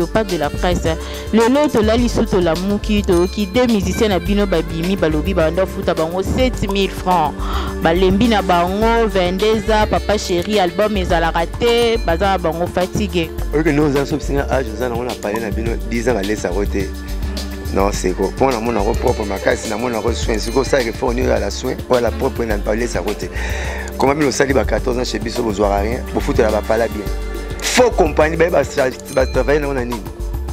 au parc de la presse. Le lot de la lisuto la muki qui deux musiciens na bino babimi balobi banda futa bango 7000 francs. Balembi na bango 22 papa chéri album ezala raté baza bango fatigué. OK nous on a singa âge on a parlé na bino 10 ans à laisser roter. Non c'est quoi pour na mon propre makasi na mon soin c'est comme ça que faut on à la soin voilà propre na pas laisser roter. Comment nous sali ba 14 ans chez biso besoin rien pour foutre la pas la bien. Faut compagnie ba travailler na nini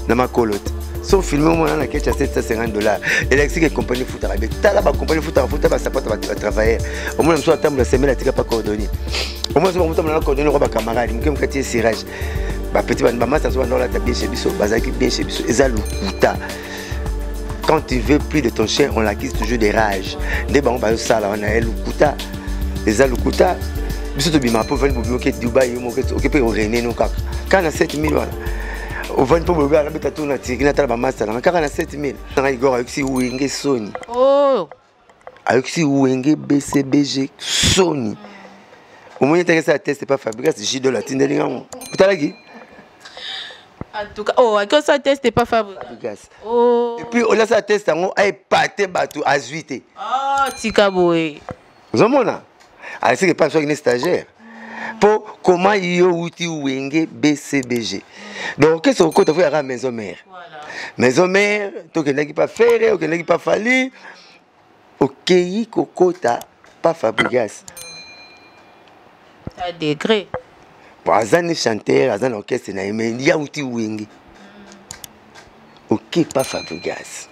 na ma colotte. Son film on a quelque chose $750. Électrique et compagnie foot arabe. Tala ba compagnie foot ba sapota va travailler. Au moins soit table la semaine la tika pas coordonné. Au moins on table la coordonné ba camarade, m'kem kati sirage. Ba petit ba massa so dans la table chez biso, bazaki bien chez biso. Ezalu kuta. Quand tu veux plus de ton chien, on l'acquise toujours des rages. Des ba on ba ça là on a el kuta. Ezalu kuta. Biso to bima pour venir pour que Dubaï mo que occupé au René no kaka. Kana 7000 voilà. Au vent pour me voir, tu as tout natif, tu as la masse là. Car on a 7000. On a Igor avec si Wenge Sony. Oh. Avec si Wenge BCBG Sony. Au moins intéressé à tester pas Fabrice, J de la Tindelinga. Tu as qui? En tout cas, oh, à quoi ça teste pas Fabrice? Oh. Et puis on a ça teste on a épaté bateau à 8. Ah, Tikaboé. Vous en mona. Alors c'est que pas une stagiaire. Pour comment il y a outil Wenge BCBG. Donc qu'est-ce qu'on peut faire à maison mère? Maison mère, tu n'as pas faire, tu n'as pas fallu. OK, Kokota pas Fabrice. À degré. Pour Azan chanteur, Azan orchestre na mais il y a outil Wenge. OK, pas Fabrice.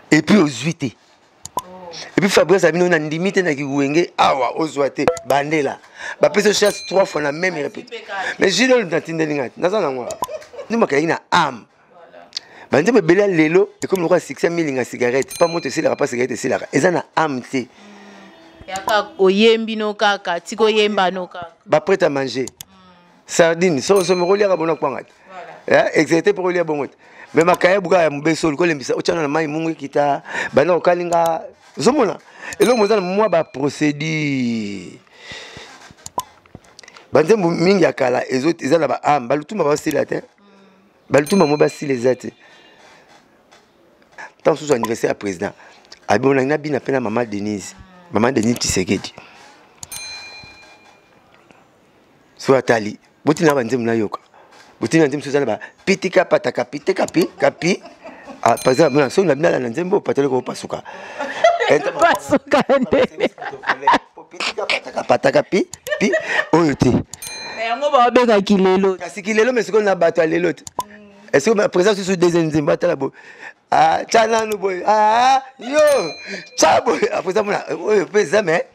Et puis aux 8. Et puis Fabrice a mis une limite na ki Wenge awa ozwate bandela. Ba pese chasse 3 fois la même répète. Mais j'ai dans Tindelinga. Nazana moi. Nous ma na am. Bande be bela lelo et comme le roi 600 000 nga cigarette, pas monter c'est la pas cigarette c'est la. Ezana am te. Yaka oyembi no kaka, tiko yemba no kaka. Ba prêt à manger. Sardine, so me relier à bona kwanga. Voilà. Exécuté pour relier bon. Mais ma kaya buka ya mbeso ko lembisa o tshana na mai mungu kita. Bana o kalinga zomona. Et là moi moi ba procédure. Banzembo mingi akala ezoti ezala ba am balutuma ba sila te. Balutuma mo ba sila ezate. Tant sous anniversaire à président. Abi on a bien appelé maman Denise. Maman Denise Tshisekedi. Soit Tali. Botina banzembo na yoka. Botina nzembo sozala ba pitika pataka piteka kapi. Ah par exemple na so na bina na nzembo patele ko pasuka. Pasuka ndene. Pitika pataka pi oyo te. Mais yango ba beka kilelo. Kasi kilelo mais siko na bato lelo te. Est-ce que présent sur deuxième nzembo atala bo. Ah tchala no boy. Ah yo. Chabo après ça mona oyo pesa mais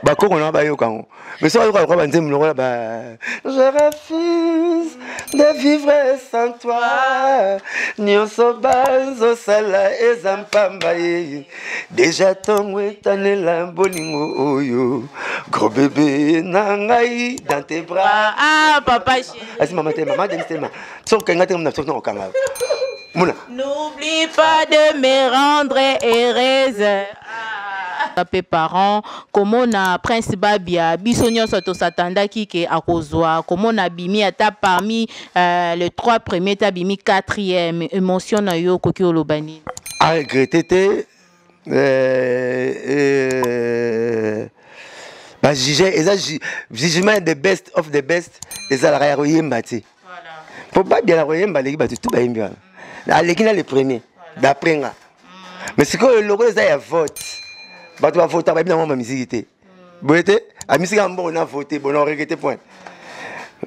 ba ko na ba yo kango. Mais ça ko ba nzembo lo ba je refuse de vivre sans toi. Nyonso banzo sala ezampamba ye. Déjà ton wetanela bolingo oyo. Gros bébé nangai dans tes bras. Ah papa chéri. Asi maman Denise tellement. Son kanga te na sokno okanga. Mona. N'oublie pas de me rendre heureuse. Tapé parents, comment on a Prince Babia, Bissonio Soto Satanda qui est à Rosoa, comment on a bimi à ta parmi les 3 premiers, t'as bimi 4e, émotion na yo koki olobani. A regretté bah jugement the best of the best et la royemba ti. Voilà. Pour pas bien la royemba les batu tout ba yimbi wana. Na lekina les premiers d'après nga. Mais c'est que le logo ça y a vote. Batu va voter ba bien ma musique té. Boete, a musique ambo on a voté, bon on regretté point.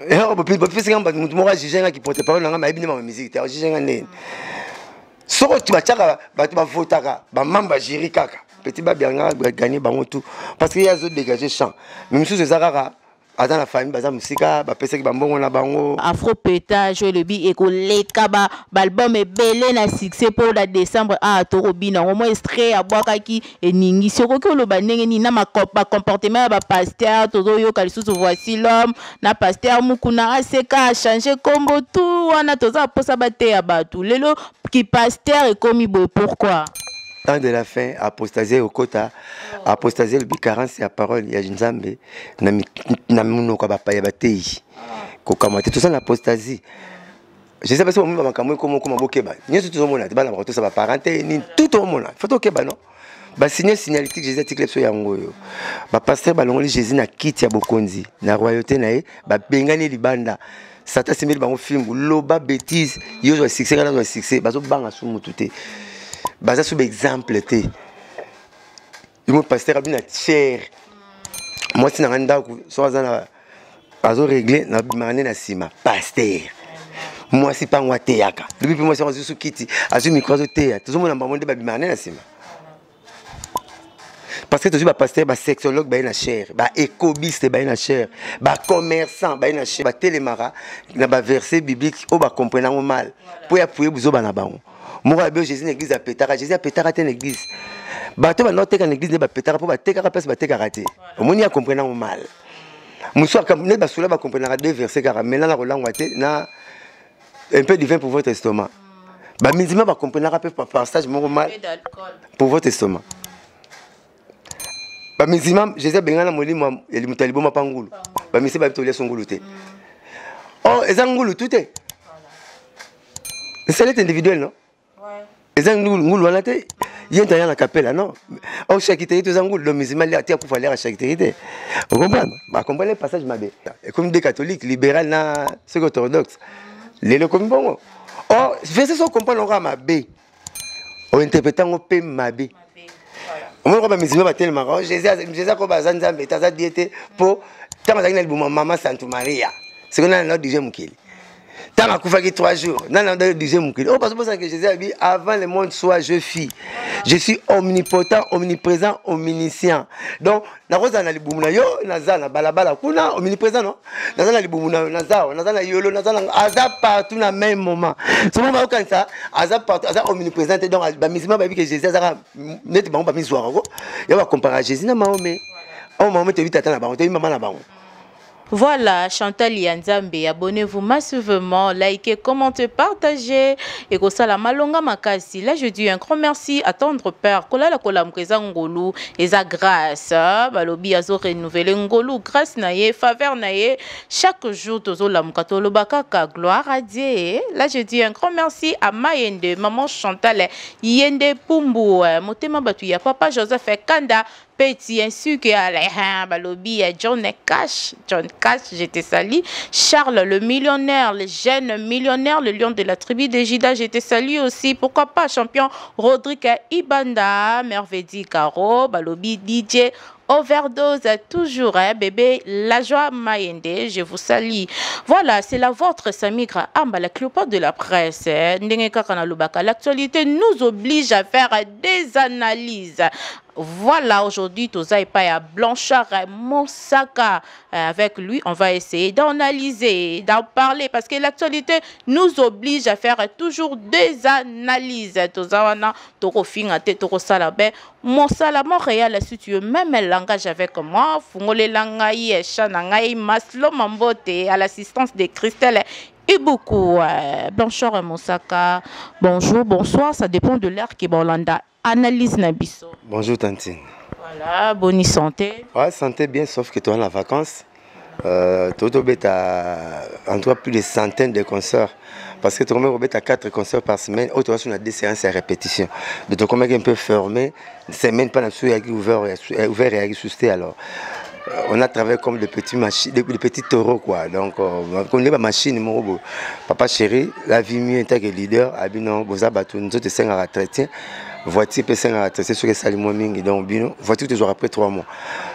Et on peut plus c'est quand mutu mo juger nga qui porte parole nga ma bien ma musique té, juger nga nene. Soko tu bachaka batu ba votaka, ba mamba jiri kaka. Petit babianga gagner bango tout parce qu'il y a d'autres dégager champ. Même si c'est ça dans la famille baza musika ba pese ki bambongo na bango afro pétage le bi ekoleka ba album ebele na succès pour la décembre a torobi na au moins extrait abwaka ki eningi soko ki oloba ndenge ni na ma comportement ba pasteur tozo yo kalisusu voici l'homme na pasteur mukuna aseka a changer combo tout wana toza posa bate ya batu lelo ki pasteur et komi boy pourquoi temps de la fin apostasie au kota apostasie le bicarence ya parole ya Nzambe na muno ka ba pa ya batei ko kamate tout ça l'apostasie Je sais pas si on m'a camé comme bokeba. Ni tout le monde a bana bato ça va parenté ni tout le monde. Faut okeba non. Ba signer signalétique Jésus article so yango yo. Ba pasteur balongoli Jésus na kiti ya bokonzi na royauté na ye ba bengani libanda. Sata simeli bango film loba bêtise yo zo succès kana zo succès bazo banga su mutu te. Baza su exemple te. Yo pasteur abina cher. Moi si na nganda ku so azana bazo régler na bimane na sima pasteur. Moi si pas moi teyaka depuis moi c'est sur kiti azu micro zo teya tout le monde na monde ba bimane na sima parce que toujours ba pasteur ba sexologue ba ina cher ba écobiste ba ina cher ba commerçant ba ina cher ba télémara na ba verset biblique o ba comprendre mal pour appuyer buzo bana bango moi ba Jésus l'église a pétara Jésus a pétara te l'église ba to ba noter que l'église ba pétara pour ba tekara place ba tekara te omoni a comprendre mal muso ka ne ba sola ba comprendre deux versets car maintenant la rolang wate na un peu de vin pour votre estomac. Bah, minimum, va comprendre par passage mal pour votre estomac. Bah, minimum, je sais bien, il y a des talibans qui sont bah, mais c'est pas tout son goulou. Oh, ils ont goulou tout est. C'est individuel, non? Ils ont goulou, on a été. Il y a un capella, non? Oh, chaque territoire, ils ont goulou. Le musulman, il a été pour aller à chaque territoire. Vous comprenez? Bah, comprenez le passage, ma belle. Comme des catholiques, libéraux, ceux orthodoxes. Les comme bon. Oh, verset so comprendre on ma B. On interprétant on pe ma B. On va musulman ba tellement Jésus ko bazanza mbeta diété pour tant azali na libuma maman Santa Maria. C'est qu'on a notre deuxième mukili. Tant a kufa ki 3 jours. Dans notre deuxième mukili. Oh parce que Jésus a dit avant le monde soit je fis. Je suis omnipotent, omniprésent, omniscient. Donc na roza na libumuna yo nazana balabala kuna omniprésent non. Nazana libumuna nazana yolo nazana aza partout na même moment. Ce moment au ça aza partout aza omniprésent donc ba misima ba bi que Jésus aza net ba miswa ko. Ya ba comparer Jésus na Mahomet. Oh Mahomet te vite attendre ba on te maman na bango. Voilà, Chantal Yanzambe, abonnez-vous massivement, likez, commentez, partagez. Et que ça la malonga makasi. Là, je dis un grand merci à tendre père. Kola la kola mpreza ngolu, et sa grâce. Balobi azo renouveler ngolu, grâce naye, faveur naye. Chaque jour, tozo la mkatolo bakaka, gloire à Dieu. Là, je dis un grand merci à Mayende, maman Chantal, Yende Pumbu, motema batu ya papa Joseph Kanda. Petit ainsi que Balobi John Cash, j'étais sali. Charles le millionnaire, le jeune millionnaire, le lion de la tribu de Jida, j'étais sali aussi. Pourquoi pas champion Rodrigue Ibanda, Mervedi Caro, Balobi DJ. Overdose toujours, hein, bébé, la joie Mayende, je vous salue. Voilà, c'est la vôtre, Samigra Amba, la clopote de la presse. L'actualité nous oblige à faire des analyses. Voilà, aujourd'hui, Tozaï Paya Blanchard Monsaka. Avec lui, on va essayer d'analyser, d'en parler, parce que l'actualité nous oblige à faire toujours des analyses. Tozawana, Toro Fingate, Toro Salabé, Monsala Montréal, si tu veux même un langage avec moi, Fungole Langaï, Chanangaï, Maslo Mambote, à l'assistance de Christelle. Et beaucoup, Blanchard Monsaka. Bonjour, bonsoir, ça dépend de l'heure qui est Bolanda. Analyse Nabiso. Bonjour Tantine. Voilà, bonne santé. Ouais, santé bien, sauf que tu es en vacances. Toto bêta en tout cas plus de centaines de concerts. Parce que tu as 4 concerts par semaine. Autre chose, on a des séances à répétition. De ton commun un peu fermé, semaine pas ouvert et ajusté alors. On a travaillé comme des petits machines, des petits taureaux quoi. Donc on est ma machine mon papa chéri, la vie mieux en tant que leader, abino boza batu nous autres 5 à entretien. Voiture peut 5 à entretien sur les salimo mingi donc bino voiture toujours après 3 mois.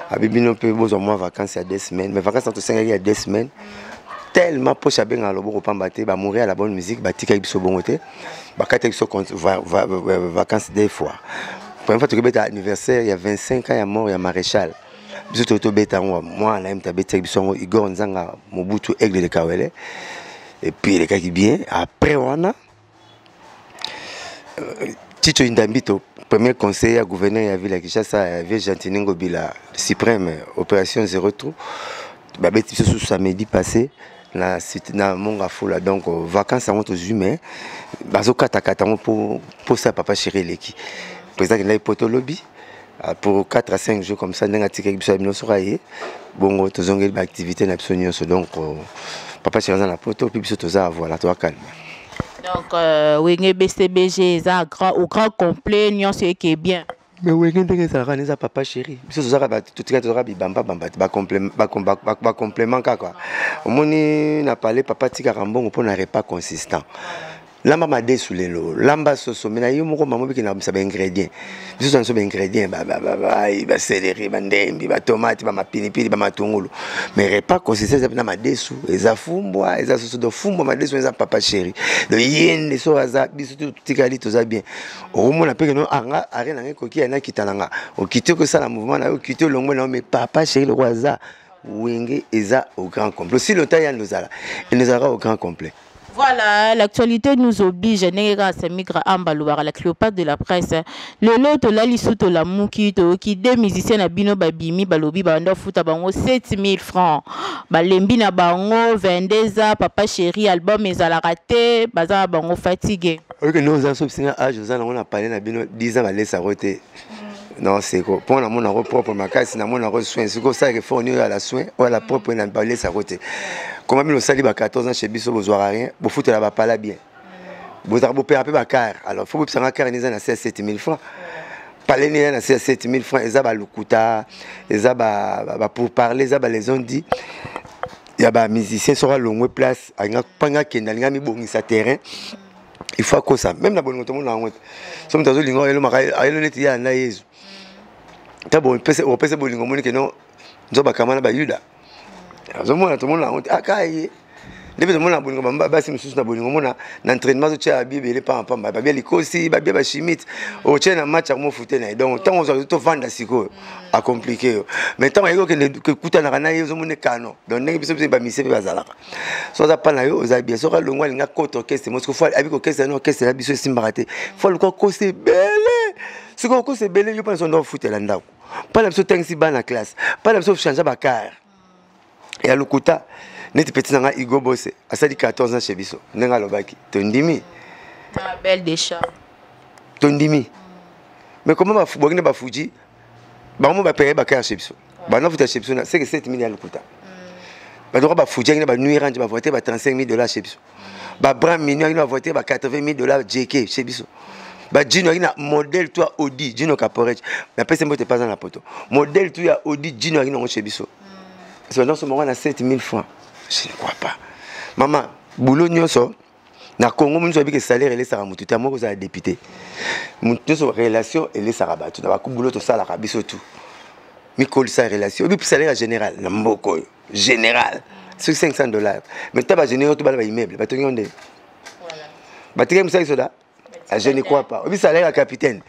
Abino peut besoin moi vacances il y a 2 semaines, mais vacances entre 5 il y a 2 semaines. Tellement poche à ben à lobo pas mbaté ba mourir à la bonne musique ba tika biso bongoté ba kata biso vacances des fois. Première fois que beta anniversaire il y a 25 ans il y a mort il y a maréchal. Biso toto beta moi na mta beta biso Igor Nzanga Mobutu Aigle de Kawele et puis les gars qui bien après on a Tito Indambito premier conseiller à gouverneur ya ville Kinshasa avait Jantiningo Bila suprême opération 0 trou ba beti biso samedi passé na monga fola donc vacances à monte aux humains bazo kata pour ça papa chéri leki président de l'hypoto lobby pour 4 à 5 jours comme ça ndanga tika biso bino soraye bongo tozongeli ba activité na biso nyonso donc papa chéri na poto puis biso toza voilà toi calme. Donc, Wenge BCBG, au grand complet, nous c'est qui est bien. Mais Wenge ndenge ezalaka neza papa chéri. Biso tozaka totika tozaka bibamba bamba ba complément quoi. Omoni na parler papa tika rambongo pour un repas consistant. Lamba madé sous les lots, lamba soso, mais yo moko maman qui na sa ingrédients. Biso tons ba ingrédients ba céleri, ba ndembi, ba tomate, ba mapinipili, ba matungulu. Mais repas consistant na madé sous, eza fumbwa, eza soso do fumbwa madé sous eza papa chéri. Le yende so aza biso tika li toza bien. Omo na peke no anga are na koki na kitananga. O kité que ça la mouvement na o kité longo na mais papa chéri le roi Wenge eza au grand complet. Si le temps ya nous ala, il nous aura au grand complet. Voilà, l'actualité nous oblige à la Cléopâtre de la presse. Le lot la lisuto la muki to qui des musiciens à bino babimi balobi bando futa bango 7000 francs. Balembi na bango 22 papa chéri album mais à la raté baza bango fatigué. OK, nous en sommes signé âge on a parlé na bino 10 ans aller s'arrêter. Non, c'est quoi pour mon propre ma casse na mon soin c'est quoi ça que faut à la soin ou à la propre na parler s'arrêter. Comme même le sali ba 14 ans chez biso besoin rien, bo foutre la ba pas la bien. Bo tarbo père peu ba car. Alors faut que ça car ni na 7000 francs. Parler ni na 7000 francs, eza ba lukuta, eza ba pour parler, eza ba les ont dit. Il y a ba musicien sera longue place, anga panga kenda nga mi bongisa terrain. Il faut que ça même na bonne tout le monde na honte. Somme tazo lingo elo maka elo neti ya na Yesu. Tabo pese bolingo moni que non nzoba kamana ba yuda. Azomona tout le monde la honte akaye. Depuis tout le monde la bolingo bamba basi mususu na bolingo mona na entraînement zo tia bible ele pa ba bien likosi ba bien ba chimite o tia na match mo fouté na donc tant on to vendre siko a compliqué mais tant yego que kuta na kana yezo mone kano donc ngi biso ba mise ba zalaka so za pa na yo za bien so ka longwa linga koto orchestre mo faut abi ko orchestre no orchestre la biso simbaraté faut le ko c'est belé siko ko c'est belé yo pense on doit foutre la ndako pas la biso tengsi ba na classe pas la biso changer ba car et à lukuta neti petit nanga Igo Bosse asali 14 ans chez biso nenga lobaki tondimi ah belle des chats tondimi mais comment ba fubogine ba fuji ba mo ba payer ba car chez biso ba na futa chez biso c'est que 7000 ya lukuta ba doka ba fuji ngina ba nuit range ba voter ba $35,000 chez biso ba bras mignon ngina ba voter ba $80,000 JK chez biso ba Gino ngina modèle toi Audi Gino Caporech mais après c'est moi pas dans la poto modèle toi Audi Gino ngina chez biso c'est dans ce moment on a 7000 francs. Je ne crois pas. Maman, boulot nyonso na Congo mun so bi que salaire ele sara mutu tamo ko za député. Mutu so relation ele sara batu na ba ku boulot to sala ka biso tout. Mi ko sa relation bi salaire général na mboko général sur $500. Mais taba général to ba ba immeuble ba to nyonde. Voilà. Ba tige musa isoda. Je ne crois pas. Bi salaire à capitaine.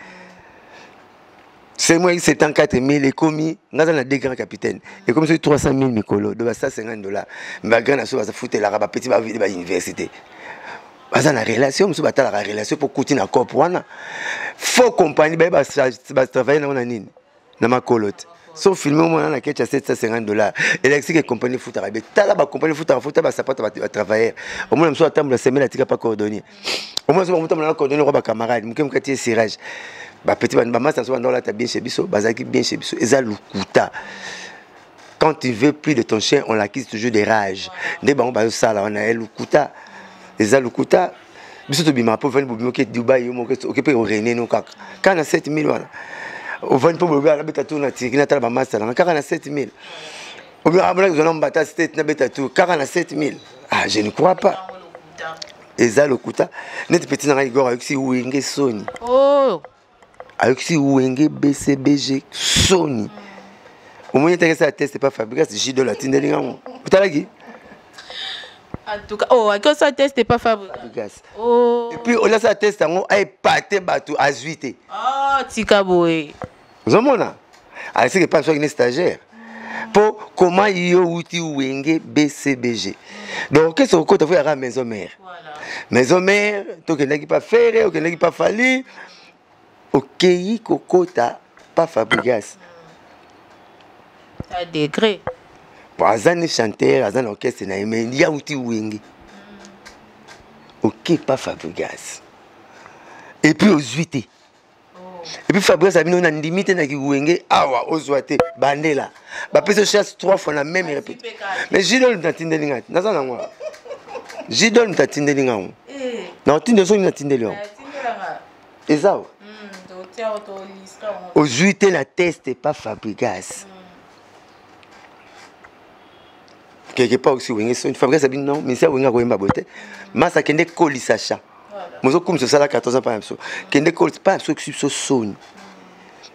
C'est moi qui c'est en 4000 et commis, nous avons des grands capitaines. Et comme c'est 300,000 Mikolo, de $150. Mais grand asso va se foutre la rabat petit va vivre à l'université. Parce que la relation, nous avons la relation pour continuer à comprendre. Faut compagnie, va travailler dans la nine, dans ma colotte. Sauf filmer au moins dans laquelle tu as $750. Et là, c'est que compagnie foot arabe. T'as là, compagnie foot arabe, bah ça va travailler. Au moins, nous attendre la semaine, tu n'as pas coordonné. Au moins, nous avons coordonné nos camarades, nous avons quartier Sirage. Bah petit bah ça soit dans la bien chez biso bazaki bien chez biso eza lukuta quand tu veux plus de ton chien on l'acquise toujours des rages ndé bango ba ça là on a lukuta eza lukuta biso to bima po vendre bobimo ke Dubaï yo mo ke occupé au René no kaka kana 7000 wana au vendre po bobo la beta tourna tiki na tala ba master na kana 7000 au bien abla zo na mbata state na beta tour kana 7000 ah je ne crois pas eza lukuta net petit na Igor avec si Wenge Sony oh avec si Wenge BCBG Sony. Au moins, il y a un test pas fabriqué, c'est J de la Tindelinga. Vous avez dit? En tout cas, oh, avec ça test n'est pas fabriqué. Oh. Et puis, on a ça test, on a épaté bateau à 8. Oh, Tikaboé. Vous avez vu? Alors, c'est que pas un stagiaire. Pour comment il y a outil Wenge BCBG. Donc, qu'est-ce qu'on peut faire à la maison mère? Maison mère, tu n'as pas faire, tu n'as pas fallu. Ok, Kokota, pas Fabregas. À degré. Pour Azan chanteur, Azan orchestre, il y a outil Wenge. Ok, pas Fabregas. Et puis aux 8. Et puis Fabregas a mis une limite dans Wenge. Ah ouais, aux 8. Bandela. Bah, puis je chasse 3 fois la même répétition. Mais j'ai donné une tatine de l'ingati. J'ai donné une tatine de l'ingati. Non, tinde so na tinde leo. Ezao. Aujourd'hui tu na test pas Fabregas. Quelque part aussi wenge so Fabregas abi non, mais ça wenga ko yemba bote. Masa kende kolisa cha. Mozo comme ça la 14 ans pas so. Kende kolisa pas so qui so son.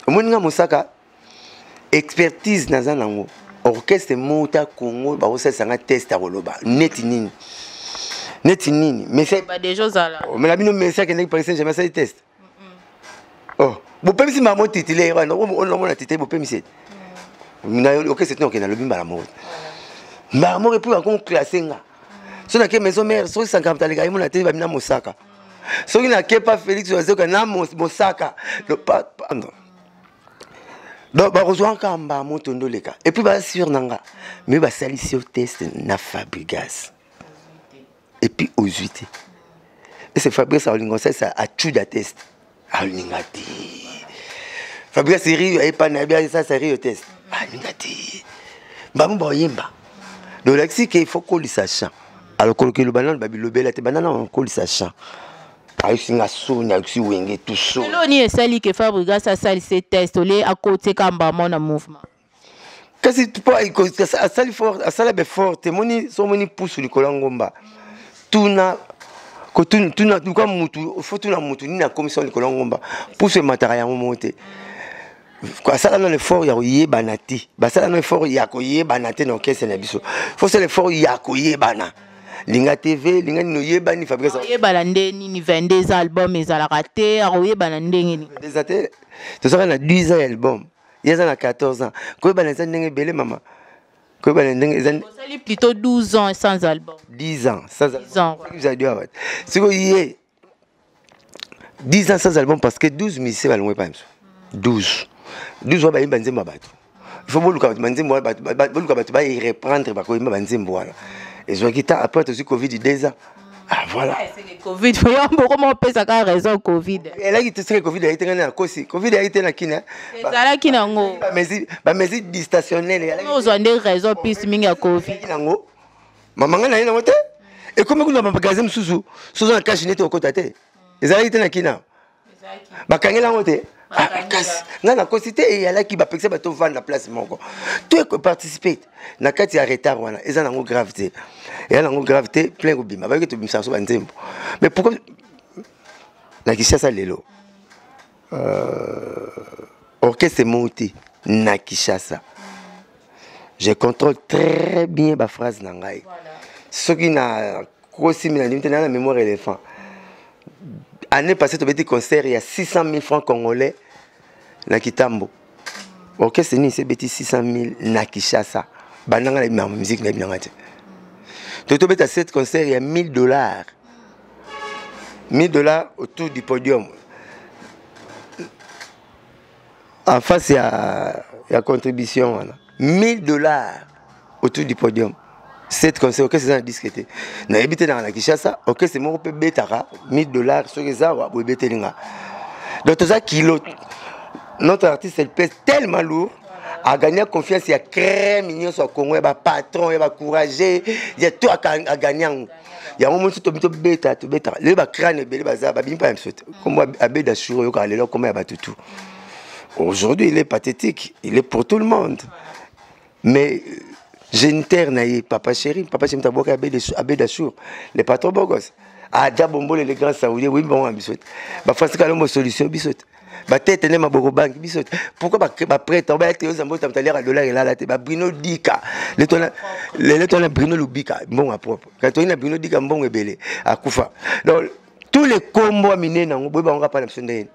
Omoninga mosaka expertise na zanango. Orchestre Mota Congo ba osesa nga test a koloba. Neti nini mais c'est pas des choses là. Mais la bino mais ça kende Paris Saint-Germain ça test. Oh, bo pemisi mamo titulaire on a titulaire bo pemisi. Na orchestre non kena lobimba la mort. Mamo et puis encore classé nga. So na ke maison mère so 140 les mo na télé ba mina Mosaka. So na ke pas Félix Oazeka na Mosaka. Le pas non. Donc, bah, rejoint Kamba, Montondo les cas. Et puis, bah, sur Nanga. Mais, bah, ça, ici, au test, na Fabregas. Et puis, aux 8. Et c'est Fabregas, ça a tué la test. Ah, l'ingati. Fabregas, c'est rire, et pas Nabia, ça, c'est rire au test. Ah, l'ingati. Bah, mon boyemba. Donc, là, c'est qu'il faut qu'on lui sache. Alors, quand le banane, bah, le bel, banane, on colle sa champ. Loni esali que Fabregas a sali ses tests olé à côté kamba mon mouvement. Kasi tu pas a sali fort a sali be forte moni so moni pousse ni kolangomba. Tuna ko tuna du comme mutu faut tuna mutu ni na commission ni kolangomba pousse matara ya monte. Quoi ça dans l'effort ya yeba nati. Ba ça dans l'effort ya ko yeba nati no kese na biso. Faut c'est l'effort ya ko yeba. Linga TV, linga no yeba ni Fabregas. Yeba la ndeni ni 22 albums ezala raté, yeba la ndenge ni. Des até. Tu sera na 10 ans album. Il y a 14 ans. Ko yeba na ndenge belé maman. Ko yeba na ndenge ça plutôt 12 ans sans album. 10 ans sans album. Vous avez dit ouais. C'est ko yé 10 ans sans album parce que 12 musiciens va loin pas. 12 ans ba yimba nzemba bato. Il faut boluka manzembo boluka bato ba y reprendre ba ko yimba banzembo wala. Et je quitte après aussi Covid 2 ans. Ah voilà. C'est le Covid. Comment on peut ça car raison Covid. Et là il te serait Covid a été na kosi. Covid a été na kina. Ça kina ngo. Ba mesi distationnel. Nous avons des raisons plus mingi à Covid. Kina ngo. Mama ngana ina mote. Et comme kuna magasin susu. Susu na cash net au côté. Ezala été na kina. Ba kangela ngote. Na cosité et ala ki ba pexer ba to vendre la place moko. Tu que participer na kati ya retard wana eza nango gravité. Et nango gravité plein obima ba ke to bimsa so ba nzembo. Mais pourquoi na Kinshasa lelo orchestre monté na Kinshasa. Je contrôle très bien ba phrase na ngai. Ce qui na kosi mina limite na mémoire éléphant. Année passée, tu as été concert, il y a 600 000 francs congolais na Kitambo. Ok, c'est ni c'est 600 000 na Kinshasa. Bananga la musique na binangate. Tu as été 7 concerts, il y a $1000. $1000 autour du podium. En face, il y a contribution. $1000 autour du podium. 7 concerts, ok, c'est un disque. Na habité dans la Kinshasa, ok, c'est mon peu betara, $1000, ce que ça, ou betelinga. Donc, ça, kilo, notre artiste, elle pèse tellement lourd, a gagné confiance, il y a très mignon sur le Congo, il y a patron, il y a courageux, il y a tout à gagner. Il y a un moment où tu as bêta, tu bêta. Le crâne est bel, il pas comme Abed Assur, il y a comme tout. Aujourd'hui, il est pathétique, il est pour tout le monde. Mais. J'ai une terre naïe, papa chéri t'a boqué Abed Assur, les patrons bogos. Ah, Diabombo, les grands saoudiens, oui, bon, bisous. Bah, France, quand on a solution, bisous. Bah, tête, n'est ma bogo banque, bisous. Pourquoi, bah, prête, on va être aux amours, t'as l'air à dollar et là, bah, Bruno Dika. Les tons, Bruno Lubika, bon, à propre. Quand on a Bruno Dika, bon, et belé, à Koufa. Donc, tous les combos minés, on va pas l'absonder.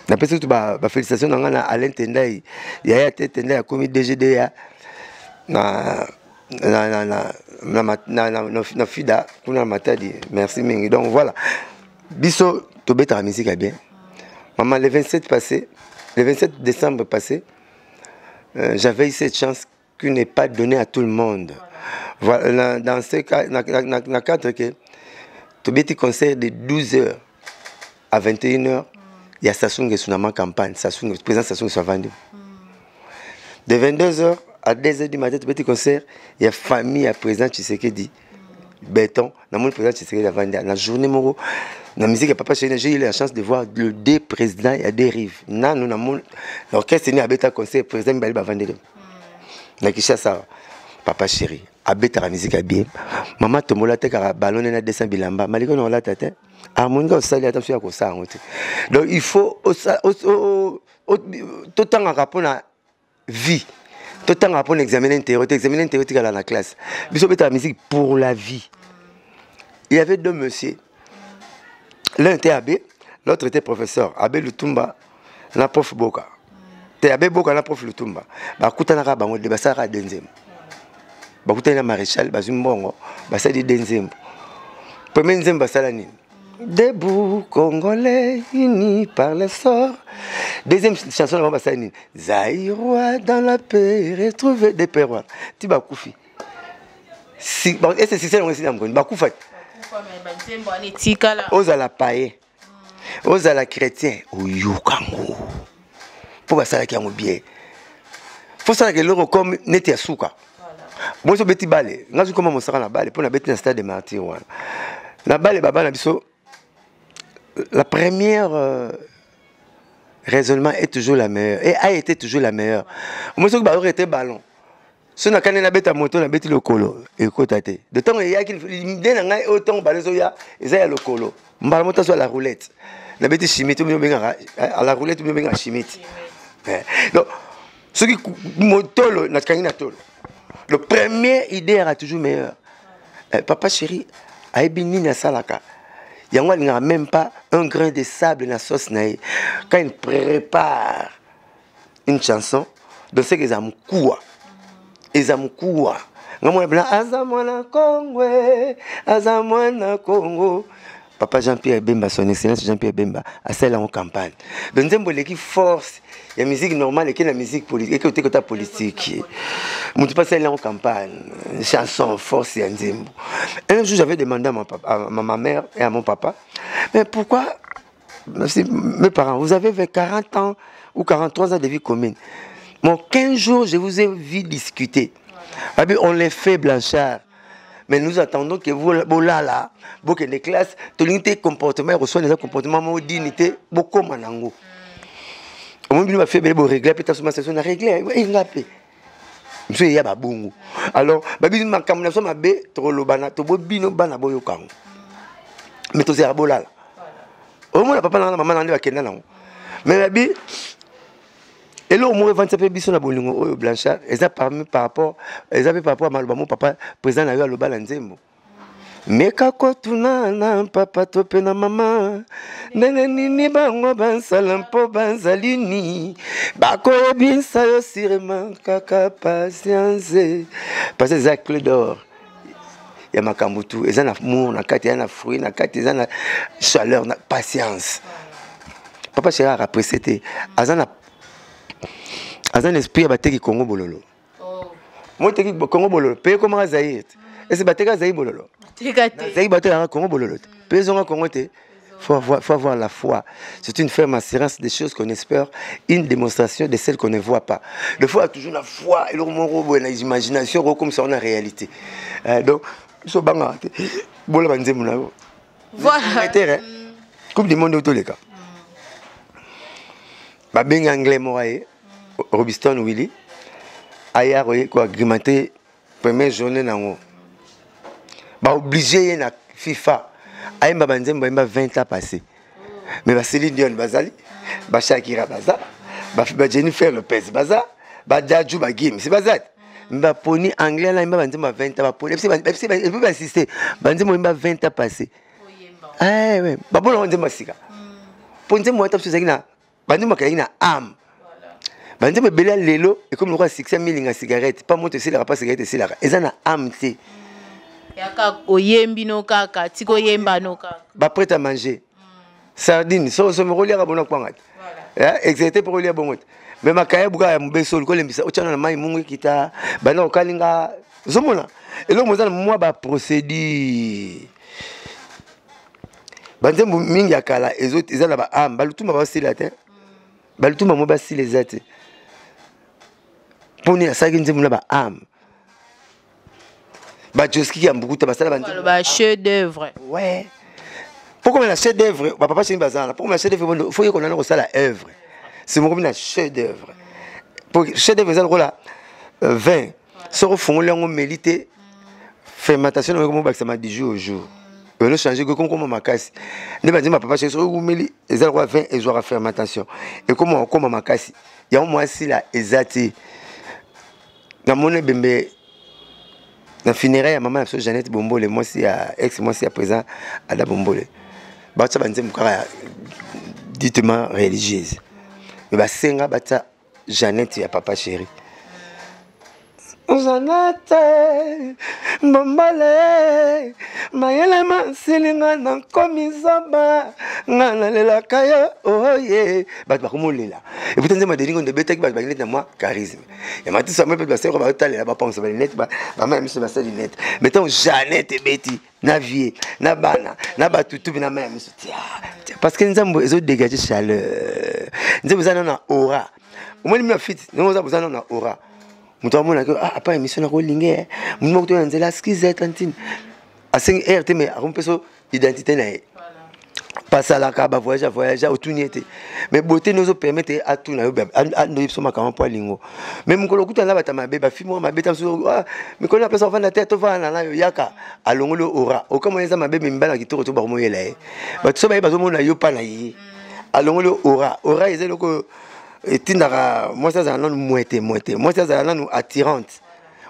La personne, bah, félicitations, on a Alain Tendai, il y a tête, Tendai, a commis DGDA. Na fida kuna matadi merci mingi donc voilà biso to beta la musique bien maman le 27 décembre passé j'avais eu cette chance qui n'est pas donnée à tout le monde voilà dans ce cas na cadre que to beti concert de 12h à 21h il y a Sassou Sunama campagne Sassou présent Sassou soit vendu de 22h à 2h du matin, tu petit concert, il y a famille à présent, tu sais que dit. béton na mon président Tshisekedi Avanda na journée moro na musique Papa Chéri j'ai eu la chance de voir le deux présidents et des rives na nous na mon l'orchestre ni abeta conseil président Mbali Bavanda na Kinshasa Papa Chéri abeta la musique bien maman tomola te kara ballon na 200 bilamba maliko na la tata harmonie au sali attention à ça donc il faut tout temps en rapport à vie tout temps en rapport à examiner théorique à la classe il faut mettre la musique pour la vie. Il y avait deux messieurs, l'un était abbé, l'autre était professeur, abbé Lutumba na prof Boka te abbé Boka na prof Lutumba bakutana ka bango de basara denzem bakutana maréchal bazumbongo basadi denzem premier nzembo basala nini debout congolais unis par le sort. Deuxième chanson là basala nini Zaïrois dans la paix retrouver des perrois ti bakoufi si bon et c'est ça on essaie d'amgoni bakoufa ozala païen ozala chrétien oyokango po basala ki yango bien faut ça que l'euro comme neti asuka moi so beti bale ngazu comme mosaka na bale po na beti na stade de martyr wana na bale baba na biso la première raisonnement est toujours la meilleure et a été toujours la meilleure moi so ba aurait été ballon si on a quand bête à moto na bête le colo et côté de temps il y a qui l'idée na ngai autant balazo ya ezaya le colo mbala moto sur la roulette na bête chimite ou bien à la roulette ou bien chimite donc ce qui moto na kangina tolo le premier idée era toujours meilleur Papa Chéri a bini na salaka yango il n'a même pas un grain de sable na sauce na quand il prépare une chanson de ce que ça me coua ezamukua ngamona bla azamwana Congo Papa Jean-Pierre Bemba son excellence Jean-Pierre Bemba a celle en campagne donc nzembo leki force ya musique normale et la musique politique et côté politique mon pas celle en campagne chanson force ya nzembo un jour j'avais demandé à ma mère et à mon papa mais pourquoi mes parents vous avez 40 ans ou 43 ans de vie commune. Mon 15 jours, je vous ai vu discuter. Voilà. On les fait Blanchard. Mais nous attendons que vous là, beaucoup de classes, tout l'unité comportement, reçoit des comportements, de dignité, beaucoup manango. Au moins, il va faire des régler, peut-être que ça a réglé. Il a fait. Monsieur, il y a babungu. Alors, babi, ma caméra, ma bé, trop lobana, to bobino bana boyo kang. Mais to zéro là. Au moins, papa, maman, on va kena non. Mais babi. Et là, au moins, 25 bisous na bolingo Blanchard, ils avaient par rapport à Malbamo, papa, président na yo aloba lanzembo. Mais kako tuna na papa tope na mama, nene nini bango bansala mpo banzalini, bako binsa yo sirema kaka patience. Parce que Zach Clé d'or, ya makambutu, ils ont amour, na kati na fruit, na kati na chaleur, na patience. Papa Chéri a apprécié, azana un esprit à battre Congo bololo. Moi te Congo bololo. Paye comment Zaïre. Et c'est battre Zaïre bololo. Zaïre battre Congo bololo. Paye zonga Congo te. Faut avoir la foi. C'est une ferme assurance des choses qu'on espère, une démonstration de celles qu'on ne voit pas. Le foi a toujours la foi et le mot et l'imagination comme ça on a réalité. Donc so banga bolo banze muna. Voilà. Coupe du monde autour les cas. Ba benga anglais moraye. Robiston Willy aya ko agrémenté première journée nango ba obligé na FIFA ay mba nzembo mba 20 ans passé mais ba Céline Dion bazali ba Shakira baza ba Jennifer Lopez baza ba Djadju ba Gim c'est bazat mba poni anglais là mba nzembo 20 ans ba poni il peut insister ba nzembo mba 20 ans passé eh ouais ba bon nzembo sika pour nzembo ta suzaki na ba nzembo ka na am bande me bela lelo et comme le roi 600 000 cigarettes pas monte c'est la pas cigarette c'est la ezana amte yaka oyembi no kaka tiko yemba no kaka ba prêt à manger sardine so me relier abona kwanga voilà exécuté pour relier bongo mais makaya buka ya mbeso ko lembisa ochana na mai mungu kita bana okalinga zomona et là mozana moi ba procédure bande mingi akala ezot ezala ba am balutuma ba sila te balutuma mo ba sila ezate poni asaki nzembo na ba am Joski qui a beaucoup de chef d'œuvre. Ouais. Pourquoi on a chef d'œuvre? Papa chez Bazana. Pourquoi on a chef d'œuvre? Il faut qu'on ait ça la œuvre. C'est mon un chef d'œuvre. Pour chef d'œuvre, c'est le là 20. Sur le fond, on mérité fermentation comme ça m'a dit jour au jour. On a changé comme ma casse. Ne pas dire ma papa chez sur où mérité les 20 et jour à fermentation. Et comment comme ma casse. Il y a au moins si la exacte. Dans mon bébé na funérailles à maman Jeannette Bombole, moi si à ex moi si à présent à la Bombole. Bah ça va dire ditement religieuse. Mais bah senga bah Jeannette et papa chéri. Jeannette Bombole mayela mansilinga na komizaba ngana lela kaya oye bah bakomolela. Et puis ma délingo de bête bah baguette moi charisme. Et ma tout ça me peut passer ba taler là ba pense ba net ba maman monsieur ba net. Mettons Jeannette et Betty na vie na bana na ba tutu na maman monsieur parce que nzambo ezo dégager chaleur. Nzambo za na aura. Au moins mi fit, nous za besoin na aura. Mutu amona que apa émission na ko linge. Mutu ko nzela skize tantine. A 5 RT mais a rompeso identité na passer à la caba voyager autour niete mais beauté nous permettre à tout na nous sommes quand pour lingo même ko lokuta na bata mabe ba fimo mabe ta so mais ko na pesa vanda tête va na yo yaka alongolo aura o comme les mabe mbala kitoko to ba mo yela ba so ba zo mona yo pa na yi alongolo aura ezelo ko etindaka moi ça za non moite moi ça za non attirante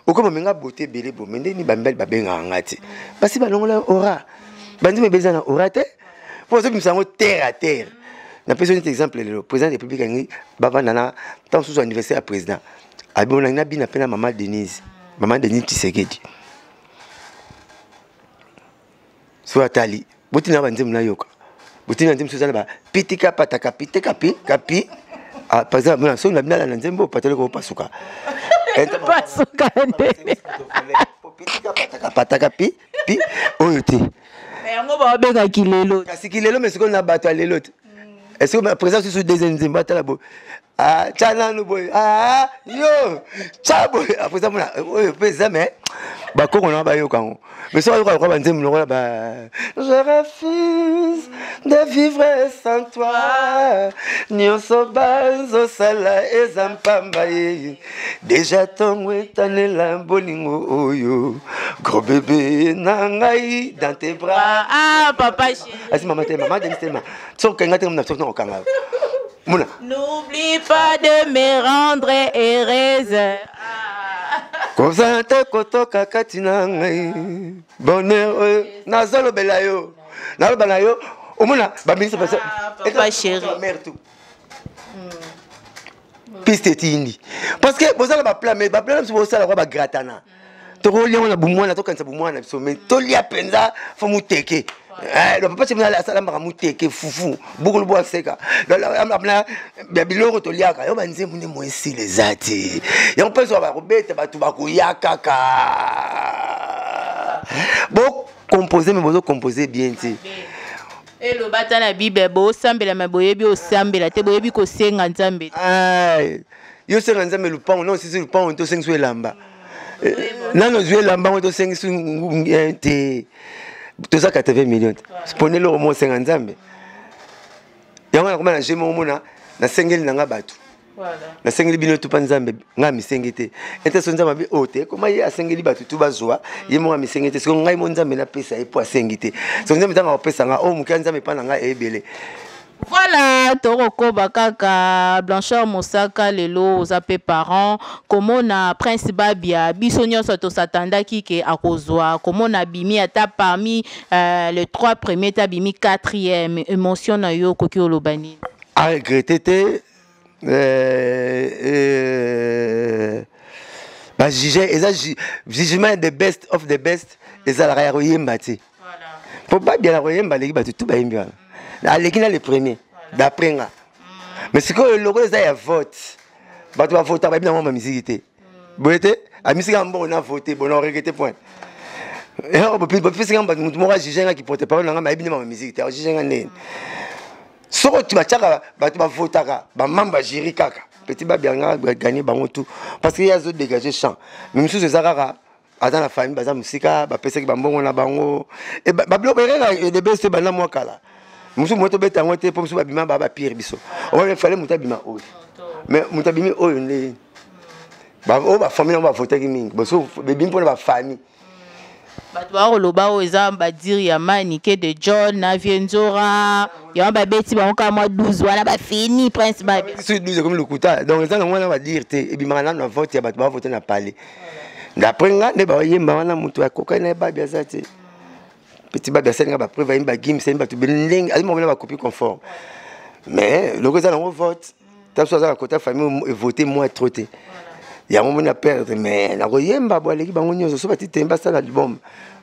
o comme menga beauté belé bo mende ni bambel ba benga ngati basi ba longola aura bandi me bezana aura te. Pour ça, nous sommes terre à terre. Je vais un exemple. Le président de la République, dans son anniversaire à président, il a bien appelé maman Denise Tshisekedi. Soit Tali. Bouti na banzem na yoka. Bouti na banzem suzana ba pitika pataka piteka kapi. Ah par exemple, on a bien la nzembo patele ko pasuka. Pasuka ndene. Pitika pataka pi oyote. On va bien kilelo. Kasi kilelo mais ce qu'on a battu à l'autre. Est-ce que ma présence sur des enzymes battu la bo. Ah, tchana no boy. Ah, yo. Chabo après ça mona pesa mais ba ko on ba yo kan. Mais ça ko ba nzem no ba. Je refuse de vivre sans toi. Nyonso banzo sala ezampamba ye. Déjà ton tanela bolingo oyo. Gros bébé nangai dans tes bras. Ah papa chéri. Ah si maman Denise tellement. So kanga tellement so no kanga. Mona. N'oublie pas de me rendre heureuse. Comme ça te kotoka katina ngai. Bonheur nazalo belayo. Nalo banayo. Omona ba ministre parce papa chéri. Mère tout. Piste tindi. Parce que bozala ba plan mais ba plan so bozala ba gratana. To rolia na bumwana to kanisa bumwana so mais to lia penza fo muteke. Le papa c'est la salama ka muteke fufu. Beaucoup le bois seka. La biloko to liaka yo banze munde moisi les ati. Ya on peut so ba robeta ba tu ba ko yakaka. Bon composer mais bozo composer bien ti. Et le bata na bible bo sambela maboyebi o sambela te boyebi ko senga nzambe. Ay. Yo senga nzambe le pont non si le pont to senga so lamba. Nano zwe lamba on to senga so te. Tout ça 80 millions. Spone le mo senga nzambe. Yango na komana jemo mona na sengeli nanga batu. Voilà. Na sengeli bino tu panzambe nga misengete. Ente so nzambe ote koma ye asengeli batu tu bazwa ye mo nga misengete so ngai mo nzambe na pesa e po asengite. So nzambe tanga opesa nga o mukia nzambe pa nga ebele. Voilà, Toroko Bakaka, Blanchard Mosaka, Lelo, Zape Parents, comment na Prince Babia, Bissonio Soto Satanda qui est à Kozoa, comment na Bimi ata parmi les 3 premiers, tabimi 4e, émotion na yo Koki Olobani. A regretté, bah jugement the best of the best, et ça la royemba ti. Voilà. Pour pas bien la royemba, les gars tout ba yimbi. Aleki na le premier d'après nga mais c'est que le logo ça y a vote ba tu vas voter ba bien ma musique té boyete a musique on a voté bon on regretté point et on peut plus nga mutu mo juger nga qui porte parole nga ma bien ma musique té juger nga né so tu vas tchaka ba tu vas voter ba mamba jury kaka petit ba bien nga gagner bango tout parce qu'il y a zo dégager champ même sous ça kaka Dans la famille, baza musika, ba pesa ki bambongo na bango. Et ba bloquer de best bana moi kala. Musu moto beta ngote pour musu ba bima ba pire biso. On va fallait muta bima oyo. Mais muta bimi oyo ne. Ba o ba famille on va voter ki mingi. Boso be bim pour ba famille. Bato bakoloba oyo eza badiri ya manike de John na Vienzora ya babeti bango kaka mwa 12 wana bafini prince babi sur 12 comme le kuta donc eza nango wana badire te ebimaka nano na vote ya bato bavote na palais d'après nga nde bayemba wana moto akokai na ye babi aza te petit babi asalinga bapreuve ayemba gim sali bato ndenge azimamona bacopie conforme mais loko eza nango vote taso aza na kota famille evote moi trop te yango mona perdre mais nakoyemba bo aleki bango nyonso so batite basala album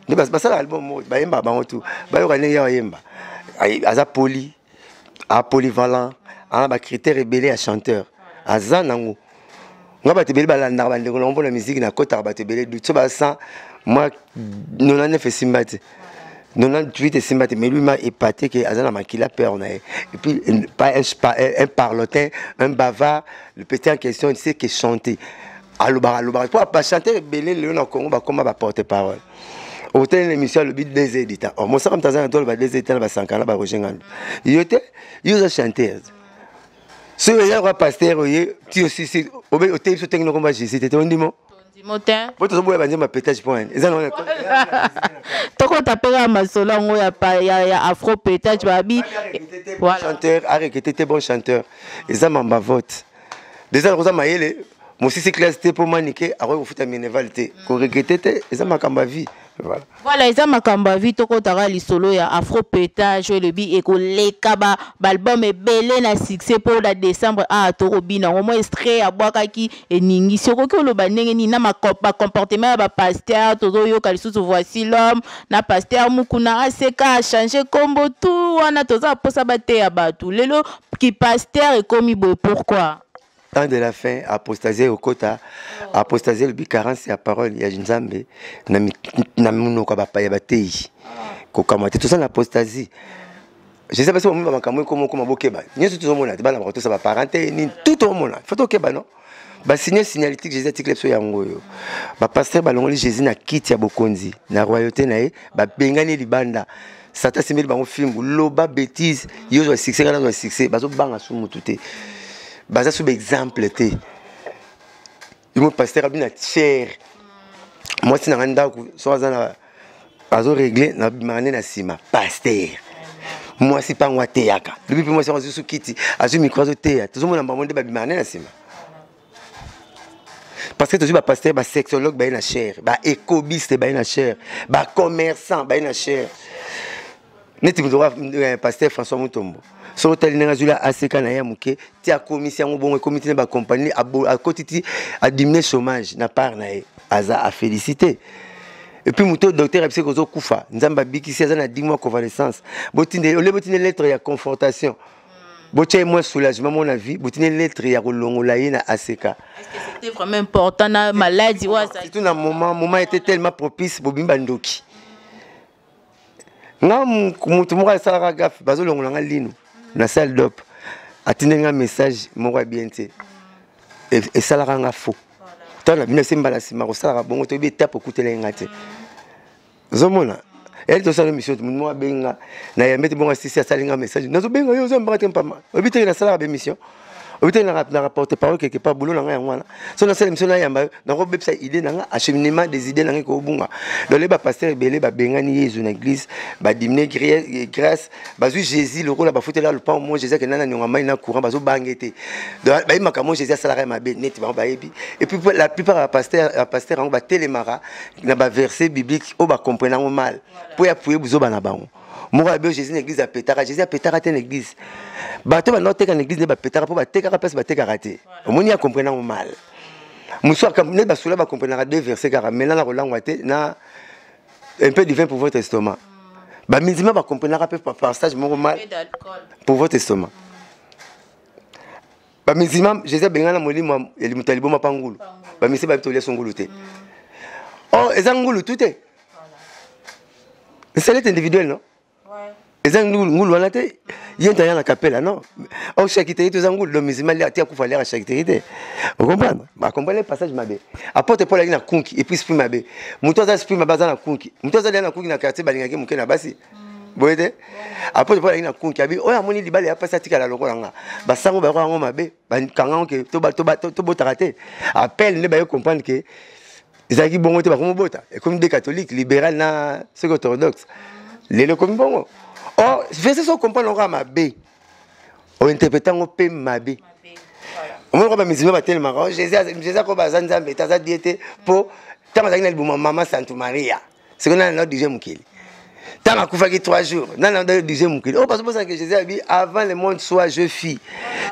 ne basala album bayemba bango tout bayoka ndenge ya bayemba aza poli a polyvalent a ba critères rebelés à chanteur aza nango nga batebeli balandaka bandeko na mpona musique na kotaka batebeli du so basa moi 99 esimba te 98 esimba te mais lui m'a épaté que aza na makila peur na ye et puis pas un parlotin un bavard le petit en question il sait que chanter alobara pour pas chanter belé le na Congo ba comment ba porte-parole hôtel l'émission le but des éditeurs moi ça comme Tanzanie toi ba des éditeurs ba sankana ba rojengana yote yo chanter ce ya roi pasteur oye tu aussi si hôtel so techno comme Jésus c'était on dimo motin poto so boya banje ma pétage point eza non toko tapela masolo ngo ya afro pétage babi voilà chanteur arrêté était bon chanteur eza mamba vote déjà rosa mayele Mosisi classe te pour maniquer a refuta minévalité ko regretter te eza makamba vie voilà eza makamba vie toko taka lisolo ya afro pétage le bi ekoleka ba album ebele na succès pour la décembre a toko bina au moins extrait abwakaki eningi soko ko loba ndenge ni na makopa comportement ya ba pasteur tozo yoka lisusu voici l'homme na pasteur mukuna aseka a changer combo tout wana toza posa bate ya batu lelo ki pasteur ekomi boy pourquoi temps de la fin apostasie au kota apostasie le bi carence ya parole ya Nzambe na munoko ba ya batei ko kamate tout ça na apostasie je sais pas si on va makamwe comme bokeba nyeso tout mona bana ba tout ça ba parenté ni tout au mona faut okeba non ba signer signalétique Jésus article so yango yo ba pasteur ba longoli Jésus na kiti ya bokonzi na royauté na ye ba bengani libanda sata simeli bango film loba bêtise yo zo succès kana zo succès bazo banga sumu tuté baza sous exemple te mon pasteur a bien cher moi si nanga ku so azana azo régler na bimane na sima pasteur moi si pas ngwa te yaka depuis moi so sous kiti azu micro zo te ya tozo mona mbamone ba bimane na sima parce que toujours ba pasteur ba sexologue ba na cher ba écobiste ba na cher ba commerçant ba na cher neti muzora pasteur François Mutombo so hôtel n'enga zula aseka na ya muke ti a commission ngo bon comité ba compagnie a kotiti a diminuer chômage na part na aza a féliciter et puis muto docteur a psycho zo kufa nzamba bikisi aza na 10 mois convalescence botinde ole botinde lettre ya confortation botie moi soulagement mon avis botinde lettre ya kolongola ye na aseka est-ce que c'était vraiment important na maladie wa ça tout na moment était tellement propice bobimba ndoki nga mutu mo sa ra gaf bazo longola nga lino na salle d'op atindenga message moko bien te et ça la ranga faux tant la bina simba la sima ko sala bongo to bi tape okutela ngate zomona elle to sala mission mo benga na yamete bongo sisi salinga message nazo benga yo zo mbate mpama obite na sala ba mission obite na rapporter parole quelque part boulot na nga ngwana so na sala mission na yamba na ko bepsa idée na nga acheminement des idées na nga ko bunga donc les ba pasteur belé ba bengani yezu na église ba diminuer grâce bazu Jésus le rôle ba fotela le pan moi Jésus que nana nyonga mai na courant bazo bangete donc ba imaka moi Jésus sala ma be net ba yebi et puis la plupart ba pasteur on ba télémara na ba verset biblique o ba comprendre mal pour appuyer buzo bana bango moi ba Jésus na église a pétara Jésus a pétara ten église bato ba note kan église ne ba pétara pour ba tekara place ba tekara te omoni a comprendre mal muso ka ne ba sola ba comprendre deux versets car mais na rolangwa te na un peu de vin pour votre estomac ba minzima ba comprendre peu par stage mon mal pour votre estomac ba minzima Jésus bengana molimo eli mutalibo mapangulu ba misi ba tolia songulu te oh ezangulu tout est c'est individuel non eza ngulu wana te ye nta ya na kapela non o charcuterie to eza ngulu le musulman li atia kufa lera charcuterie te vous comprenez ba comprendre le passage mabe apporte pour la na kunki et puis esprit mabe muto za esprit mabe za na kunki muto za na kunki na quartier balingaki muke na basi boyete apporte pour la na kunki abi oya moni libale ya passa tika la lokola nga basango ba ko mabe ba kanga ke to botaka te appel ne ba yo comprendre que ezaki bongo te ba ko bota et comme des catholiques libéral na ceux orthodoxes les comme bongo. Oh, je sais comprendre on mabe. On interprète on pe mabe. On va pas musulman tellement Jésus ko bazanza mbeta diété pour tama na libumu maman Sainte Maria. C'est qu'on a notre deuxième mukili. Tama kufaki 3 jours. Dans le deuxième mukili. Oh parce que Jésus a dit avant le monde soit je fis.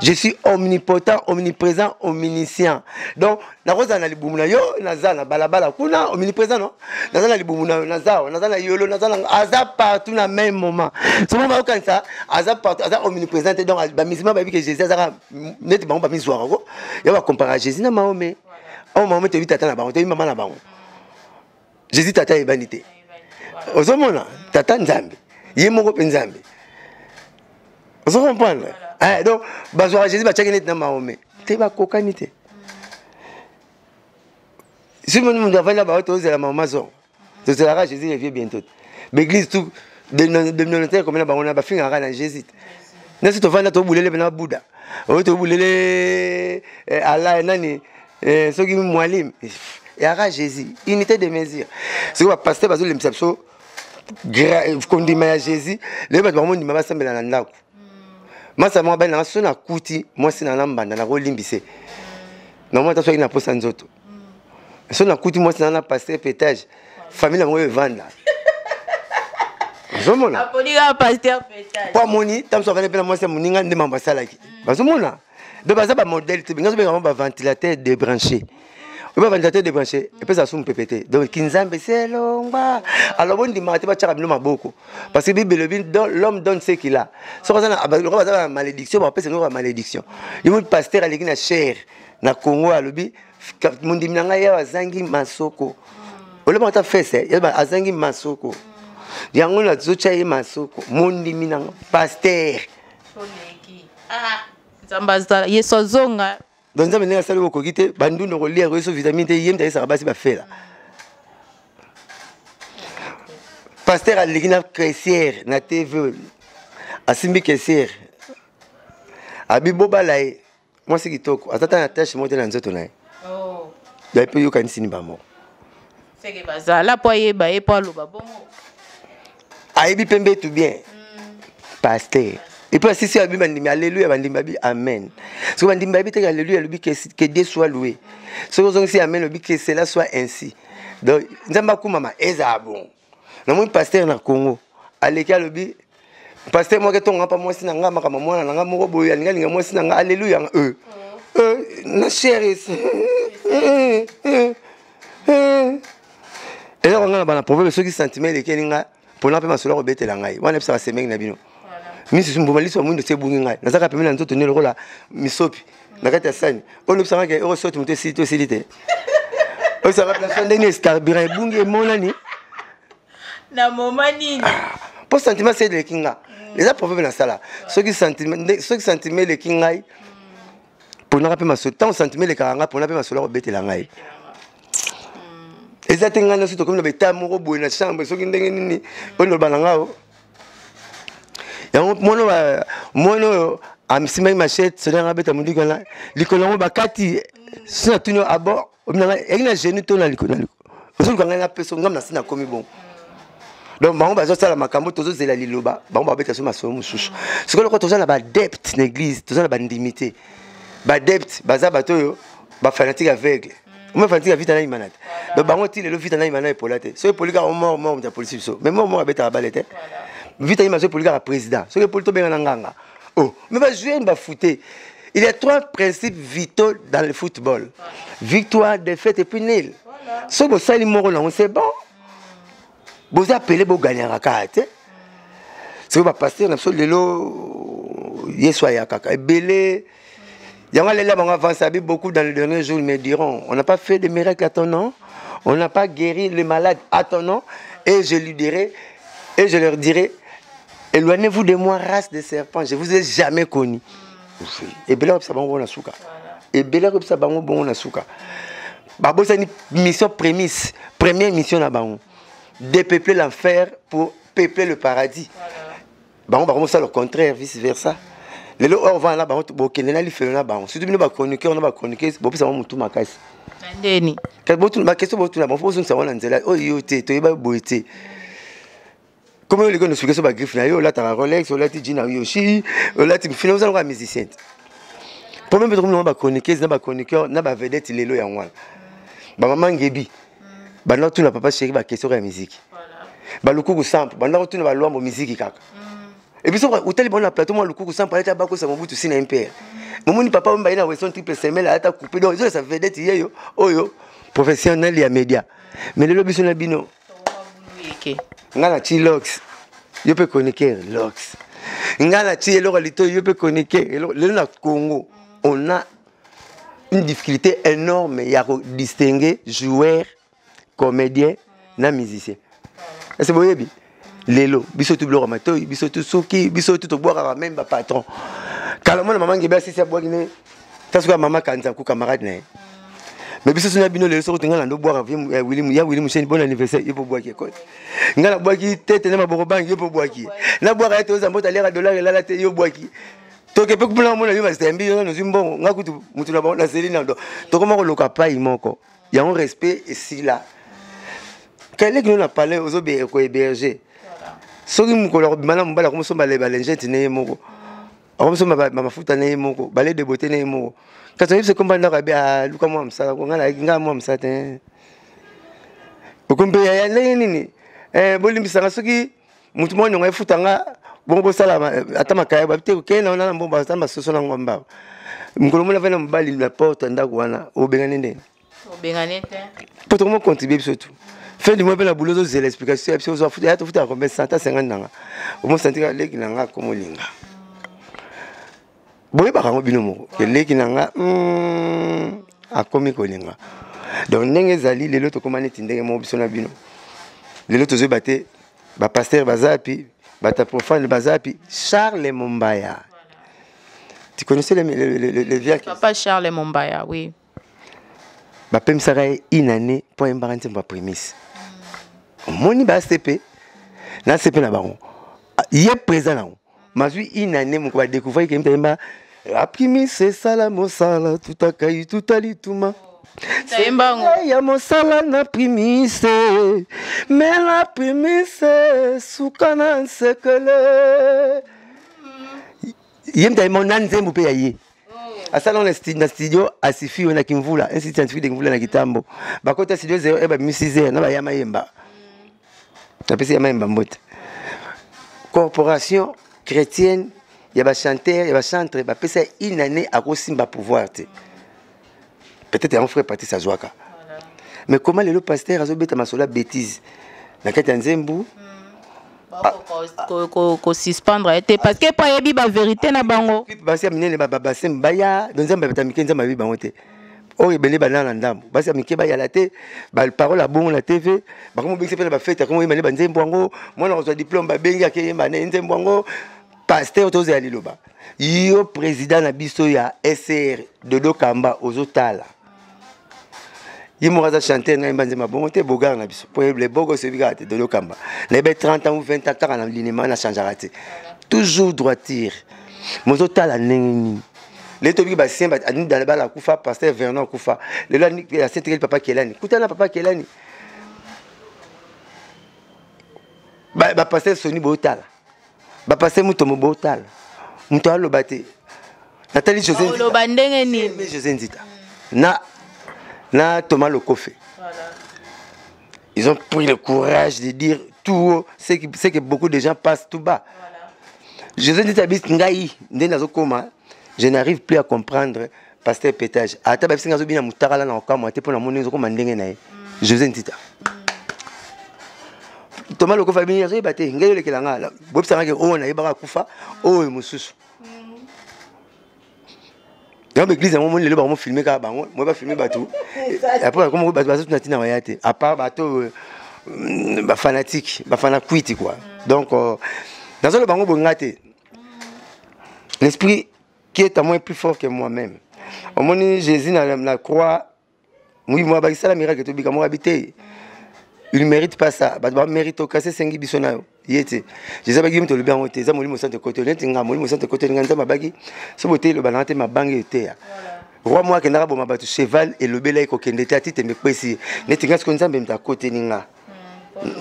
Je suis omnipotent, omniprésent, omniscient. Donc na roza na libumu na yo nazana balabala kuna omniprésent non. Nazana libumu na nazana yolo nazana aza partout na même moment. Ce moment où quand ça aza partout aza omniprésent donc ba musulman ba bi que Jésus aza net ba mizwa ko. Ya ba comparer Jésus na Mahomet. Oh Mahomet te vita na ba, te maman na ba. Jésus tata ebanité. Ozomona tata nzambe ye moko pe nzambe ozo comprendre donc bazwa Jésus ba tchakene na Mahomet te ba kokanité si mon devant là ba otoze la maman zo to sera Jésus revient bientôt l'église tout de notaire comme là ba on a ba finga na Jésus nasi to vanda to bulele na Bouddha o to bulele Allah nani soki mwalim et à Jésus unité de mesure c'est quoi pasteur bazo le msapso kondima ya Jésus le ba ba mondima ba sambela na ndako masa mo ba na sona kuti mo sina na mbanda na ko limbise na mo ta so ina posa nzoto sona kuti mo sina na pasteur pétage famille mo vanda zomona apoliga pasteur pétage pa moni tam so va pela mo se moninga ndema basalaki bazomona de baza ba modèle te binga so ba ventilateur débranché. Il va ventilateur débranché et puis ça somme pété. Donc kinzambe c'est longba. Alors bon dimanche va tchara biloma beaucoup parce que Bible l'homme donne ce qu'il a. So ça na malédiction ba pesa no malédiction. Il mon pasteur aliki na cher na Congo alobi mundi minanga ya azangi masoko. Ole ba ta fesse ya ba azangi masoko. Yango na zocha yi masoko mundi minanga pasteur. Soleki. Ah, Zambazala yeso zonga. Donc ça maintenant ça le kokite bandu no lire reso vitamine T yem ta ça basi ba faire. Pasteur à l'église chrétienne na TV asimbi chrétien. Abibo balaye moi c'est kitoko atata na tâche monter na nzoto na. Oh. Ya pe yo kanisi ni ba mo. C'est que bazala po yeba e po lo ba bongo. Aibi pembe tout bien. Pasteur. Et puis si c'est alléluia, amen. Parce que alléluia, que Dieu soit loué. Ce que c'est amen, que cela soit ainsi. Donc, Nzambaku mama, eza bon. Na mon pasteur na Congo, aleka lobi, pasteur moi que ton pas moi sinanga makama moi na ngamo boya ninga moi sinanga alléluia na chérie. Et là on a ba na proverbe ceux qui sentiments les keninga pour na pe masolo ko betela ngai. Wana pesa semeng na bino. Misi sumbumali so mundo se bunga nazaka pemena nzoto ne lokola misopi nakati ya sani ono bisanga ke ero soto muto sito silite o sanga place ndenge starbira bungi monani na momani pour sentiment c'est le kinga les a problème na sala ceux qui sentiment le kinga pour na pe maso tant sentiment le karanga pour na pe maso la betela ngai ezatenga na sito comme na beta moko boye na chambre ceux qui ndenge nini ono bananga mono amsimai machette sona ngabeta mundi kana likolongo bakati sina tunyo abo obinanga egina genu to na likona liko ozo kanga na peso ngam na sina komi bon donc bango bazo sala makambo tozo zela liloba bango babeta so maso mususu sikola ko tozo na ba depth na église tozo na ba ndimité ba depth baza batoyo ba fanatique aveugle moi fanatique vita na imanate donc bango ti le vita na imanate polate so polika mort de police so mais mort abeta balete vite il m'a pour le président ce que pour le bien nganga oh mais va jouer va footer il y a 3 principes vitaux dans le football victoire défaite et puis nul ce que ça les morons c'est bon vous appelez vous gagner à carte c'est que va passer na sol lelo yeso ya kaka belé yanga les là on avance beaucoup dans les derniers jours ils me diront on n'a pas fait de miracle à ton nom on n'a pas guéri les malades à ton nom et je lui dirai et je leur dirai Éloignez-vous de moi, race de serpents. Je ne vous ai jamais connu. Et Bela Repsa Bango na Souka. Et Bela Repsa Bango Bongo na Souka. Babo, c'est une mission prémisse. Première mission na Bango. Dépeupler l'enfer pour peupler le paradis. Bango, Bango, c'est le contraire, vice versa. Les lots, on va là, Bango, Bokene, li fait là, Bango. Surtout, nous avons chroniqué, Bobo, ça va moutou ma casse. Ndeni. Quand ma question, Bobo, là, Bobo, ça va là, oh, yoté, tu es pas boité. Comment les gens nous expliquent sur la griffe, là, tu as un Rolex, là, tu as Gina Yoshi, là, tu finis, vous avez un musicien. Pour même, nous avons chroniqué, nous avons chroniqué, nous avons vedette, les lots, Yanwan. Maman Gebi, nous avons papa chéri, la question de la musique. Le coup simple, nous avons la loi de la musique. Et puis, au tel bon plateau, le coup simple, il y a un peu de cinéma impérial. Mon papa, on a une triple semaine, il a coupé, donc ça vedette, professionnel et média. Mais le lobby, c'est un bino. Ngana chi Lox, je peux connecter Lox. Ngana chi Loralito, je peux connecter. Le Congo, on a une difficulté énorme à distinguer joueurs, comédiens, et musiciens. Est-ce que vous voyez bien? Lelo, biso tout blora matoi, biso tout soki, biso tout boire même patron. Quand moi maman ngeba si c'est boire ne, parce que maman kanza ku camarade ne. Mais biso suna bino le so tingala ndo boire William Chen bon anniversaire il faut boire qui quoi. Ngala boire qui tête na maboko bank il faut boire qui. Na boire ete oza mbota lera dollar la la te yo boire qui. To ke pe ku mona yo ma stembi yo no zimbo ngakutu mutu na ba na selina ndo. To comment ko loka pa imoko. Il y a un respect ici là. Quel est que nous a parlé aux hébergés. Soki mukolo bimana mbala ko musomba le balengente ne moko. Amusomba mafuta ne moko, balé de beauté ne moko. Quand on se comprend là ba luka mo amsa ko ngala nga mo amsa te. Okumbe ya nini bolimbisa soki mutu mo nyonga efuta nga bongo sala ata makaya ba te ke na na mbomba samba soso na ngomba. Mukolo mo na vena mbali la porte ndako wana obengane ndene. Obengane te. Poto mo contribuer surtout. Fin du mois, la boulot, c'est l'explication. Si vous avez fait à combien 150 ans, au moins, c'est un qui n'a comme linga. Bon, il n'y a pas de binomo. Les qui n'a a commis colinga. Donc, les alliés, les autres, comment est-ce que vous avez bino? Les autres, vous avez pasteur Bazapi, bata profane Bazapi, Charles Mombaya. Tu connaissais les vieux? Papa Charles Mombaya, oui. Bapem Sarai, une année pour un barantin pour prémisse. Moni ba CP na CP na bango il est présent là mais une année mon va découvrir que m'tamba apimi c'est ça la mosala tout a caillou tout ali touma Taimbango ya mosala na primise mais la primise soukana sekele yemta mon nanzembo pe yaye asala na studio asifi na kimvula un site scientifique de kimvula na kitambo bakota studio 0 eba misize na ba yama yemba. Corporation chrétienne, il y a des chanteurs, il y a des chanteurs, il y a une année à Rosimba pouvoir. Peut-être un frère parti sa joie. Mais comment les pasteurs ont été ma bêtise? Dans le Nzembu, ko suspendre parce que pas y a vérité na bango. Parce que amener les babasem baya dans un babata mikenza ma vie bangote. Oh, il y a des gens qui ont été la télé, la parole à bon la TV, comment bien fait la fête, comment il y a des gens moi on reçoit diplôme, benga qui est mané, pasteur tous les aliloba. Yo président na biso ya SR de Dokamba aux Otala. Il m'a chanté na mbanzema bon te bogar na biso. Pour les bogos se vigate de Dokamba. Les 30 ans ou 20 ans en alignement na changera. Toujours droitir. Mo Otala nengeni. Les tobi ba sien ba anu dans la kufa pasteur Vernon kufa. Le la la sainte papa Kelani. Kutana papa Kelani. Ba pasteur Soni Botala. Ba pasteur Mutomo Botala. Muto lo bate. Nathalie José. Lo bandenge ni. José Nzita. Na Thomas Lokofe. Voilà. Ils ont pris le courage de dire tout haut, c'est que beaucoup de gens passent tout bas. Voilà. José Nzita bis ngai ndenazo koma. Je n'arrive plus à comprendre pasteur pétage. Ata ba singa zo bina mutakala na okama te pona monezo ko mandenge na ye. José Ntita. Thomas Loko fa bini zo bate ngelo lekela ngala. Bob sanga ke o na yeba kufa o mususu. Dans l'église moment le ba mo filmer ka bango, moi ba filmer batou. Après comment ba batou na tina wayate. À part bateau ba fanatique, ba fanakwiti quoi. Donc Dans le bango bongate. L'esprit qui est à moi est plus fort que moi-même. Au moment où Jésus la croix, oui, moi, c'est la miracle que tu as habité. Il ne mérite pas ça. Il mérite au casser 5 bisona. Jésus a dit que le bien était. Ça m'a dit que le côté de le balance ma bangue. Roi moi qui n'a pas battu cheval et le belay qui était à titre mais précis. N'était ce qu'on s'en même à côté ninga.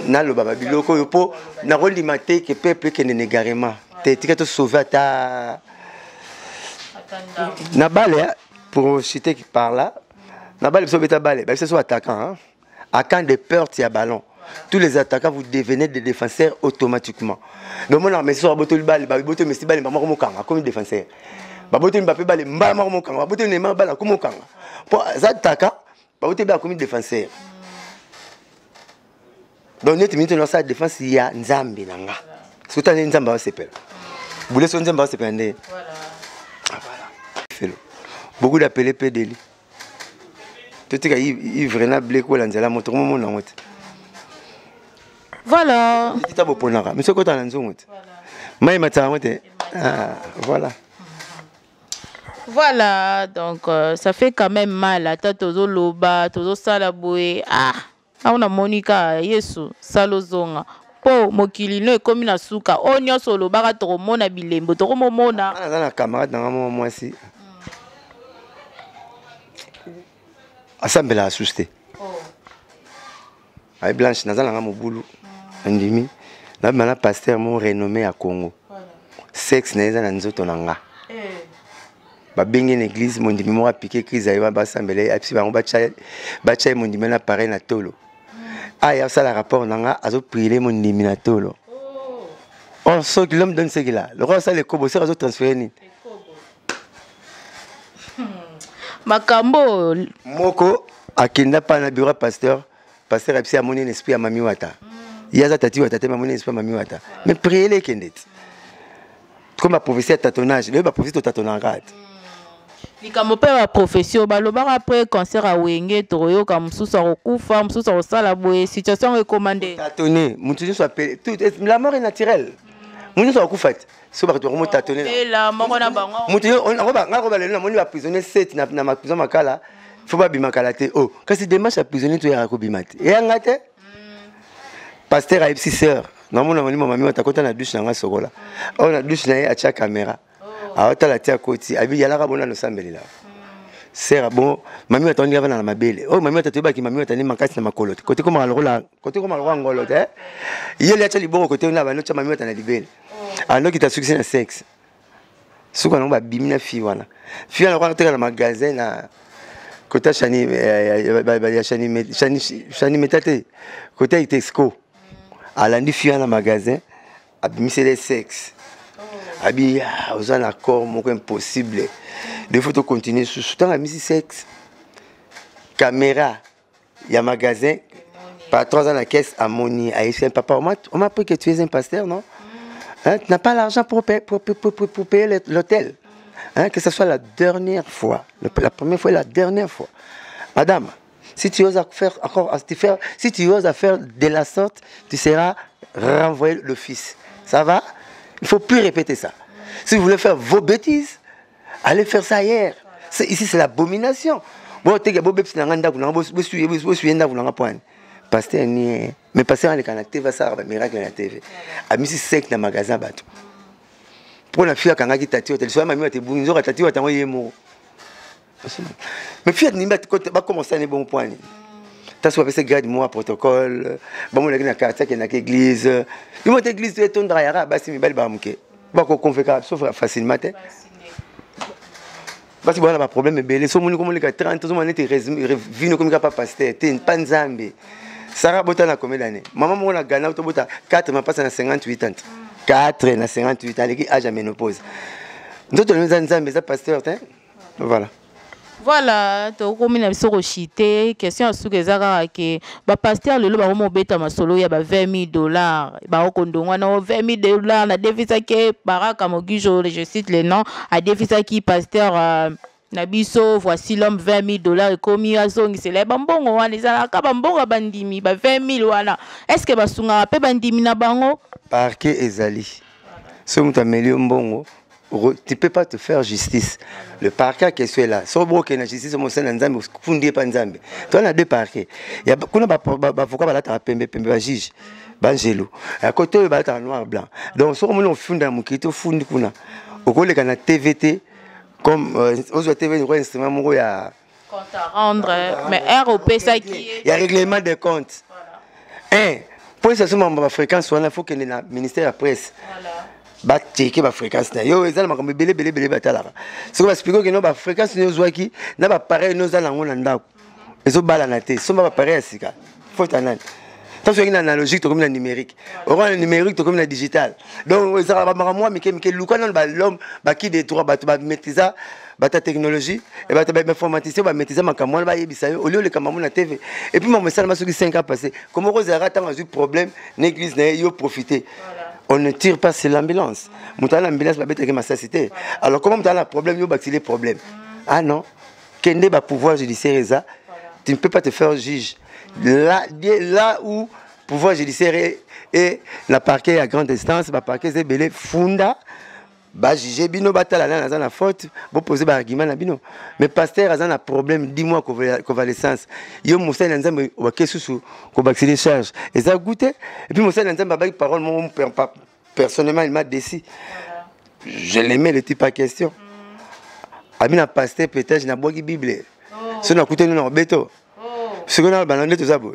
Na le baba biloko yopo na roli maté que peuple qui ne garement. T'es tu sauver ta na balle pour citer qui parle là. Na balle so beta balle, c'est soit attaquant hein. À quand de peur tu as ballon. Tous les attaquants vous devenez des défenseurs automatiquement. Donc moi mais so boto le balle, boto mais si balle maman comme kanga comme défenseur. Baboto Mbappé balle mbala mo kanga, baboto Neymar balle comme kanga. Pour les attaquants, baboto balle comme défenseur. Donc net minute dans sa défense il y a Nzambi nanga. Ce que tu as dit Nzamba c'est pas. Vous laissez Nzamba c'est pas né. Voilà. Voilà. Beaucoup d'appelés PDL. Tout est il vraiment blé quoi l'anzala moto mon non. Voilà. Tu t'as beau ponara. Mais ce que tu as nzongo. Mai matamaté. Voilà. Voilà, donc ça fait quand même mal à Tozo Loba, Tozo Salaboué. Ah, on a Monica, Yesu, Salozonga. Po mokili no ekomi na suka o nyoso lo baka to mona bilembo to mona ana na camarade na moi si asambela asuste ay blanche na zala mobulu ndimi na bana pasteur mon renommé à Congo sexe na za na nzoto nanga ba bengi na église mon ndimi mo appliquer crise ayo ba sambela apsi ba cha mon ndimi na paré na tolo. Ah, il y a ça le rapport, on a prié mon niminatolo. Oh, ce que l'homme donne, c'est qu'il a. Le roi, ça, les cobos, c'est à transférer. Makambo. Moko, à qui n'a pas un bureau pasteur, pasteur a pris à mon esprit à Mamiwata. Il y a tati ou tati, mon esprit à Mamiwata. Mais priez les kendet. Comme ma prophétie à tâtonnage, le prophétie au tâtonnage. Likamope wa profession baloba après cancer a wenge toroyo ka mususa okufa mususa osala boye situation recommandée tâtonner mutuzo soit tout la mort est naturelle mutuzo okufa so ba to mo tâtonner et la mort na bango mutuzo on ba ngako ba moni ba prisonnier 7 na ma prison makala faut pas bimakala te oh kasi démarche à prisonnier to ya ko bimate et ngate pasteur a ipsi sœur na mona moni mama mi watakota na douche na nga sokola on a douche na acha caméra a ta la tia koti abi yala ka bona no sambeli la sera bon mami atoni avant na mabele oh mami atatoba ki mami atani makasi na makolo côté comme alora ngolo te yele acha libongo côté na ba no cha mami atana libele alors qui t'a succès na sexe suka no ba bimina fi wana kwa teka na magasin na côté chani chani metate côté Itexco alandi fi na magasin abimise les sexe abi aux un accord mon impossible de photos continuer sous temps la musique sexe caméra il y a magasin patron dans la caisse à Moni à essayer papa on m'a appris que tu es un pasteur non hein, tu n'as pas l'argent pour payer l'hôtel hein, que ce soit la dernière fois la première fois et la dernière fois madame si tu oses faire encore si tu oses faire de la sorte tu seras renvoyé l'office ça va. Il ne faut plus répéter ça. Si vous voulez faire vos bêtises, allez faire ça ailleurs. Ici, c'est l'abomination. Bon, tu as beau pasteur ni mais pasteur en canacté va ça miracle na TV. Ami si sec na magasin bato. Pour la fille kanga ki tati hotel, soit mami te bunzo ka tati watango yemo. Mais fille ni ba commencer à bon point. Tu as fait garde moi protocole, bon on a na carte qui na église. Il m'a église de ton drayara basi mi bal bamuke. Ba ko convoquer sauf facilement. Parce que voilà problème est belé, so moni comme les 30 ans on était vino comme pas pasteur, t'es pas nzambe. Sarah bota na combien d'années? Maman mon a gagné auto bota 4 m'a passé na 58 ans. 4 na 58 ans qui âge à ménopause. Nous te les nzambe ça pasteur hein. Voilà. Voilà, to komi na biso ko chité question asu kezaka ke ba pasteur lelo ba mo beta masolo ya ba $20,000 ba okondongwa na $20,000 na devisa ke baraka mogijo je cite les noms a devisa ki pasteur na biso voici l'homme $20,000 ekomi azongi sele ba mbongo wana ezala ka ba mbongo bandimi ba 20,000 wana est-ce que basunga pe bandimi na bango parquet ezali Ce que tu as mis bon, tu ne peux pas te faire justice. Le parquet qui est là, si tu as la justice, tu as deux parquets. Il y a beaucoup de juge. Bangelo. À côté, il y a noir blanc. Donc, si on fait un mouquet, on fait un TVT, comme on TV, un instrument, il y a. Compte à rendre, mais ROP, ça qui est. Il y a règlement de compte. Pour ça, la fréquence, il faut que le ministère de la presse. Ba checker la fréquence yo ezala makambo belé batala so ba expliquer que no ba fréquence no zwaki na ba pareil no zala ngona ndako ezo bala na te so ba pareil asika faut tanani tant que une analogique to comme la numérique on le numérique to comme la digital donc ezala ba makambo mike luka na ba l'homme ba qui des trois ba maîtriser ba ta technologie et ba ta informaticien ba maîtriser makambo ba yebisa yo au lieu le kamamo na TV et puis mon message ma soki 5 ans passé comment ozara tant a eu problème l'église na yo profiter. On ne tire pas sur l'ambulance. L'ambulance va être ma cité. Alors comment tu as un problème, il y a des problèmes. Ah non. Quel est le pouvoir judiciaire? Tu ne peux pas te faire juge. Là où le pouvoir judiciaire est la parquet à grande instance, le parquet est belé funda. Bah juger bino batala na la faute pour poser des arguments na bino mais pasteur a un problème 10 mois convalescence yo musa na nzambe wa kesusu ko vacciner charge et ça goûté et puis musa na nzambe ba parole mon personnellement il m'a déçu je l'aimais le type à question amina pasteur peut-être na boki bible so na kuté na beto ce qu'on a banane tout ça bo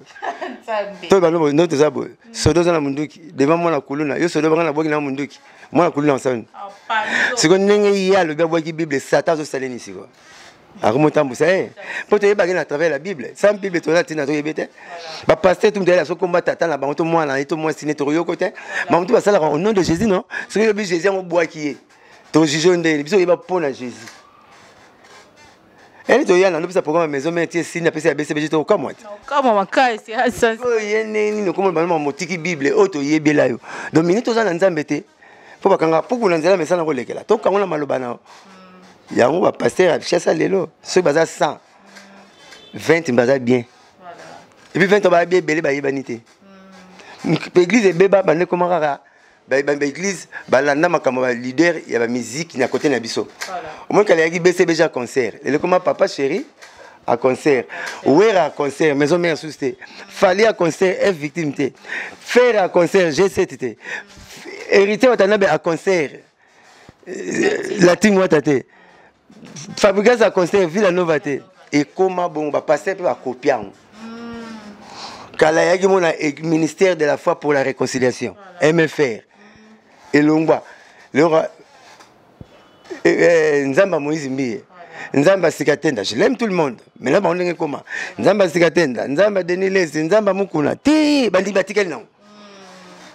to ba no to ça bo so do na munduki devant moi na kuluna yo so do na boki na munduki moi na kuluna ensemble. C'est qu'on a le Bible qui Bible Satan au salé ici quoi. À remonter vous savez. Pour te baguer à travers la Bible. Sans Bible tu as tina to yebete. Ba pasteur tout là so combattre attend là ba to moi là et to moi signé to yo côté. Mais tout ça là au nom de Jésus non. C'est que Jésus on boit qui est. To juge ndé biso yeba pona Jésus. Elle to yana no bisa programme maison mais tie signe apesa BCBG to comme moi. Comme on kai c'est ça. Oh yene ni no comme ba motiki Bible auto yebela yo. Donc minute za na nzambe te. Faut pas kanga pour nzela mais ça na kolekela to kanga na maloba na ya ngo ba pasteur a chercher lelo ce baza 100 20 baza bien et puis 20 ba bien belé ba yebanité l'église beba ba ne comment rara ba église ba landa makamo ba leader ya ba musique na côté na biso au moins kala yaki BCBG concert et comment papa chéri à concert ouera à concert maison mère susté fallait à concert est victimité faire à concert G7 hérité Watanabe à concert la team Watate Fabrigas à concert Villanova et comment bon va passer pour copier kala yaki mona ministère de la foi pour la réconciliation MFR et Longwa Nzamba Moïse Mbiye Nzamba Sikatenda je l'aime tout le monde mais là on est comment Nzamba Sikatenda Nzamba Deniles Nzamba Mukuna ti bandi batikeli non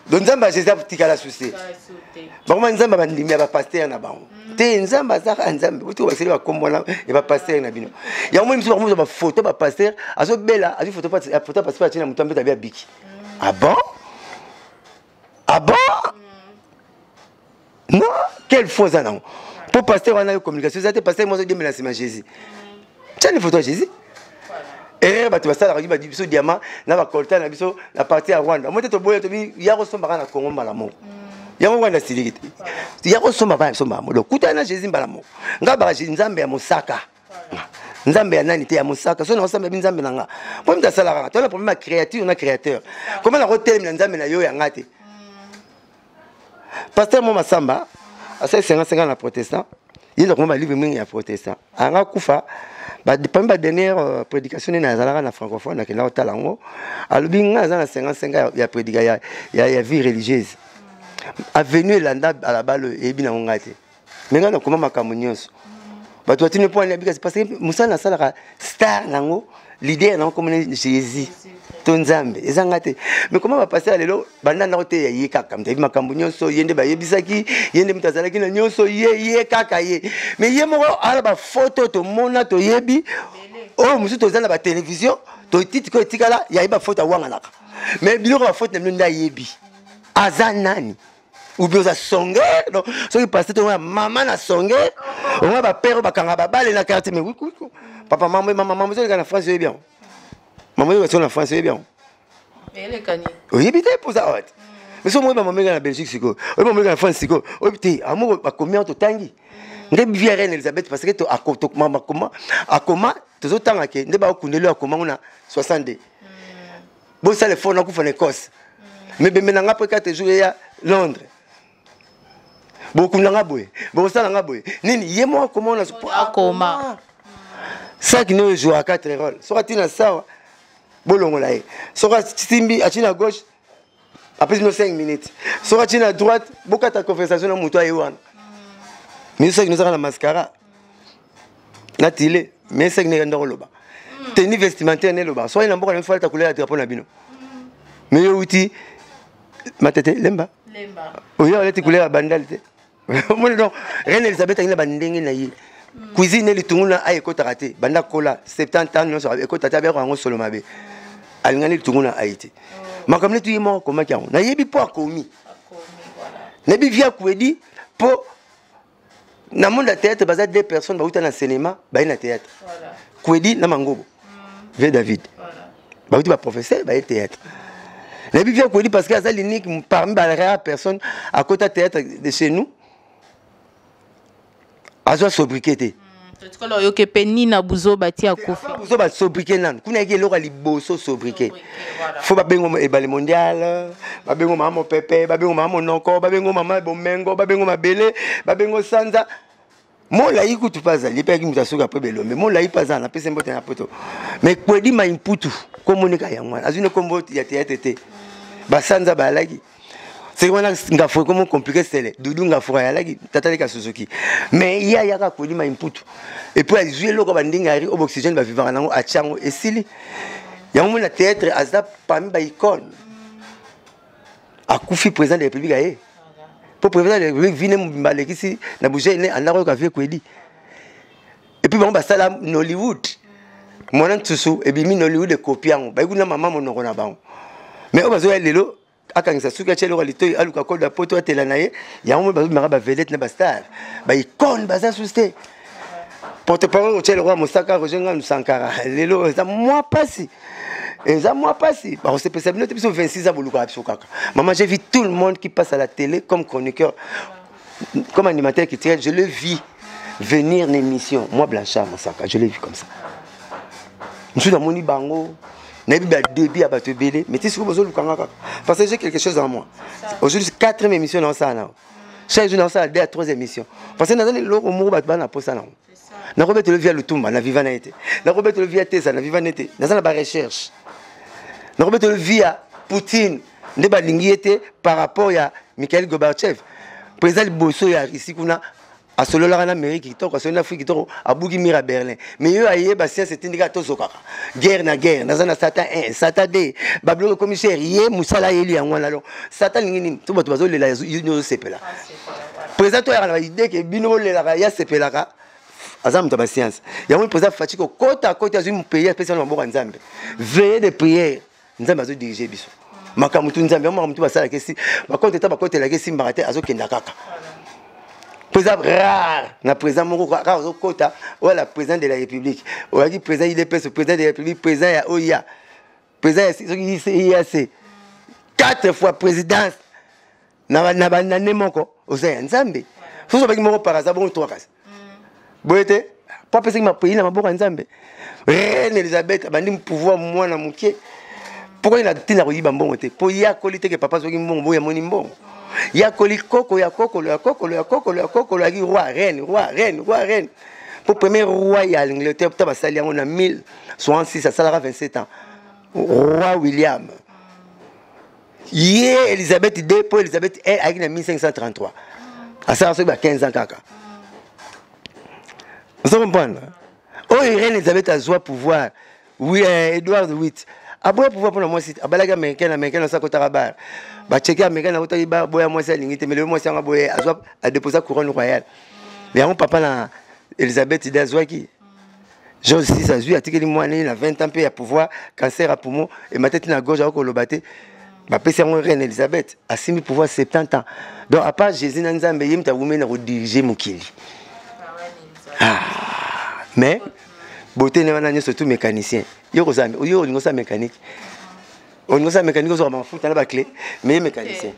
donc Nzamba Jésus tikala souci vraiment Nzamba bandimi ba pasteur na bango te Nzamba zaka Nzamba butu ba seli ba kombona et ba pasteur na bino ya moi mso ba photo ba pasteur azo bela azo photo parce que na mutambe tabia biki ah bon non quelle fausse non pour pasteur on a eu communication ça te pasteur moi je dis mais là c'est ma Jésus tiens une photo de Jésus et bah tu vas ça la ba biso diamant na ba colta na biso la partie à Rwanda moi te boye to bi ya ko somba na Congo malamo ya ko Rwanda silikite ya ko somba ba somba mo lo kuta na Jésus malamo ngaba Nzambe ya Mosaka Nzambe ya nani te ya Mosaka so na Nzambe bi Nzambe nanga pour me ça la to la problème créature na créateur comment la hotel na Nzambe na yo ya ngate pasteur Moma Samba à 50 na protestant il a comment livre mingi ya protestant anga kufa ba depuis ma dernière prédication na zalaka na francophone na kena otalango alobi nga za na 55 ya prédication ya vie religieuse avenue landa à la balle et bina ngate mais nga na comment makambo nyonso ba to tine point parce que musa na sala star nango l'idée na comme Jésus ton Nzambe ezangate mais comment va passer lelo banda na kote ye kaka mtabi makambo nyonso yende ba yebisaki yende mutazalaki na nyonso ye kaka ye mais ye moko ala ba photo to mona to yebi oh musu to zana ba télévision to titi ko tikala ya ba photo wanga naka mais biloko ba photo na nda yebi azanani ou bien ça songer donc ce qui passe to maman na songer on va père ba kanga ba bale na quartier mais oui papa maman vous êtes en France bien maman est en France bien. Elle est gagnée. Oui, bien pour ça. mais si on va m'amener en Belgique siko on va m'amener en France siko obité amour a combien to tangi ndebi via reine Elisabeth parce que to akoma akoma to tanga ke ndeba okundelo akoma on a 62 bon ça le fond na ku fa en Écosse mais ben nga après 4 jours ya Londres beaucoup nga boye bon ça nga boye nini yemo comment on a akoma ça qui nous joue à 4 rôles sera tina sawa bolongo la e sera timbi achina à gauche après 5 minutes sera tina à droite beaucoup ta conversation na muto ayewana mais ça qui nous a la mascara na tile mais ça qui n'est pas loba tenue vestimentaire ne loba soit il n'importe une fois ta couleur la drapeau na bino mais outil ma tête lemba oui elle était couleur bandalité moi non reine Elisabeth a une bandenge na yi cuisine le tunguna a ekota raté banda kola 70 ans non so ekota ta beko ngo solo mabe alingani le tunguna a été makamle tu yimo comment kia na yebi po akomi na bi via kwedi po na monde de théâtre bazat deux personnes ba uta na cinéma ba ina théâtre voilà kwedi na mangobo ve David voilà ba uti ba professeur ba théâtre na bi via kwedi parce que azali unique parmi ba rares personnes à côté théâtre de chez nous azo sobriqueté tukolo yo ke peni na buzo bati akufi buzo ba sobriquet nan kuna ke loka liboso sobriquet faut ba bengo e bale mondial ba bengo mama pepe ba bengo mama noko ba bengo mama bomengo ba bengo mabele ba bengo sanza mola yiku tupaza lipeki mutasuka pe belo mais mola ipaza na pese mbote na poto mais kwedi ma imputu komonika ya mwana azune kombo ya tete ba sanza ba lagi c'est qu'on a ngafo comment compliqué c'est dudu ngafo ya lagi tatali ka Suzuki mais il y a yaka koli ma input et puis jouer loko bandingari au oxygène ba vivant nango a chango esili ya mon théâtre azap parmi ba icône a kufi président de la République aye pour président de la République vine mbaleki si na bouger ne andako ka vie kwedi et puis bon ba sala Hollywood mona tsusu et bi mi Hollywood de copiango ba kuna mama monoko na bango mais obazo ya lelo akangisa suka chelo kalitoy aluka koda poto atela naye ya mo ba mara ba vedette na ba star ba icône ba ça susté porte-parole au chelo roi Mosaka Rojenga Sankara lelo za moi passé et ça moi passé ba on s'est pensé bien 26 ans boluka absokaka maman j'ai vu tout le monde qui passe à la télé comme chroniqueur comme animateur qui tient je le vis venir en émission moi Blanchard Mosaka je l'ai vu comme ça je suis dans mon bango Nabi ba débit à battre belé mais tu sais que parce que j'ai quelque chose en moi aujourd'hui 4e émission dans ça là chaque jour dans ça 2 à 3 émissions parce que dans les loko mo ba na posa na na Robert le via Lutumba na vivana été na Robert le via Tesa na vivana été dans la recherche na Robert le via Poutine ne ba lingi été par rapport à Mikhail Gorbatchev président Bosso ya ici kuna a solo la en Amérique qui toko en Afrique qui toko a bugi mira Berlin mais eux aye ba science c'est indicateur zokaka guerre na guerre dans un Satan 1 Satan 2 bablo commissaire yé musala yeli en wana lo Satan ngini to bato bazo le la union sepela président to ya na idée que bino le la ya sepela ka azam to ba science ya mo président fatiko kota azui mu pays spécialement mboka nzambe veiller de prière nzambe azo diriger biso makamutu nzambe mo mutu basala kesi ba konte ta ba konte la kesi mbarate azo kenda kaka président rare na président moko ka ozo kota ou la président de la République ou a dit président il est président de la République président ya OIA président IAC 4 fois présidence na ne moko oza nzambe faut so ba moko par hasard bon 3 cas boyete pas penser que ma pays na maboko nzambe reine Elisabeth bandi pouvoir mwana mukie pourquoi il a tina ko yiba mbongo te po ya kolite ke papa soki mbongo ya moni mbongo ya kolikoko ya kokolo ya kokolo ya kokolo ya kokolo ya roi reine pour premier roi ya l'Angleterre ta basali yango na 1066 à salara 27 ans roi William yé Elisabeth II pour Elisabeth I avec na 1533 à ça ça 15 ans kaka vous comprenez oh reine Elisabeth a joie pouvoir oui Edward VIII après pouvoir pour moi c'est abalaga américain ça kota rabar ba checker américain na kota ba boya moi c'est lingite mais le moi c'est nga boya a déposer couronne royale mais mon papa na Elisabeth II azwa ki George VI azui atikeli moi na 20 ans pe ya pouvoir cancer à poumon et ma tête na gauche a ko lobate ba pesa mon reine Elisabeth a simi pouvoir 70 ans donc à part Jésus na nzambe yimta wumena ko diriger mokili mais beauté ne wana surtout mécanicien yo kozambe yo lingo sa mécanique On nous a mécanique sur ma foot, on a la clé, mais mécanicien.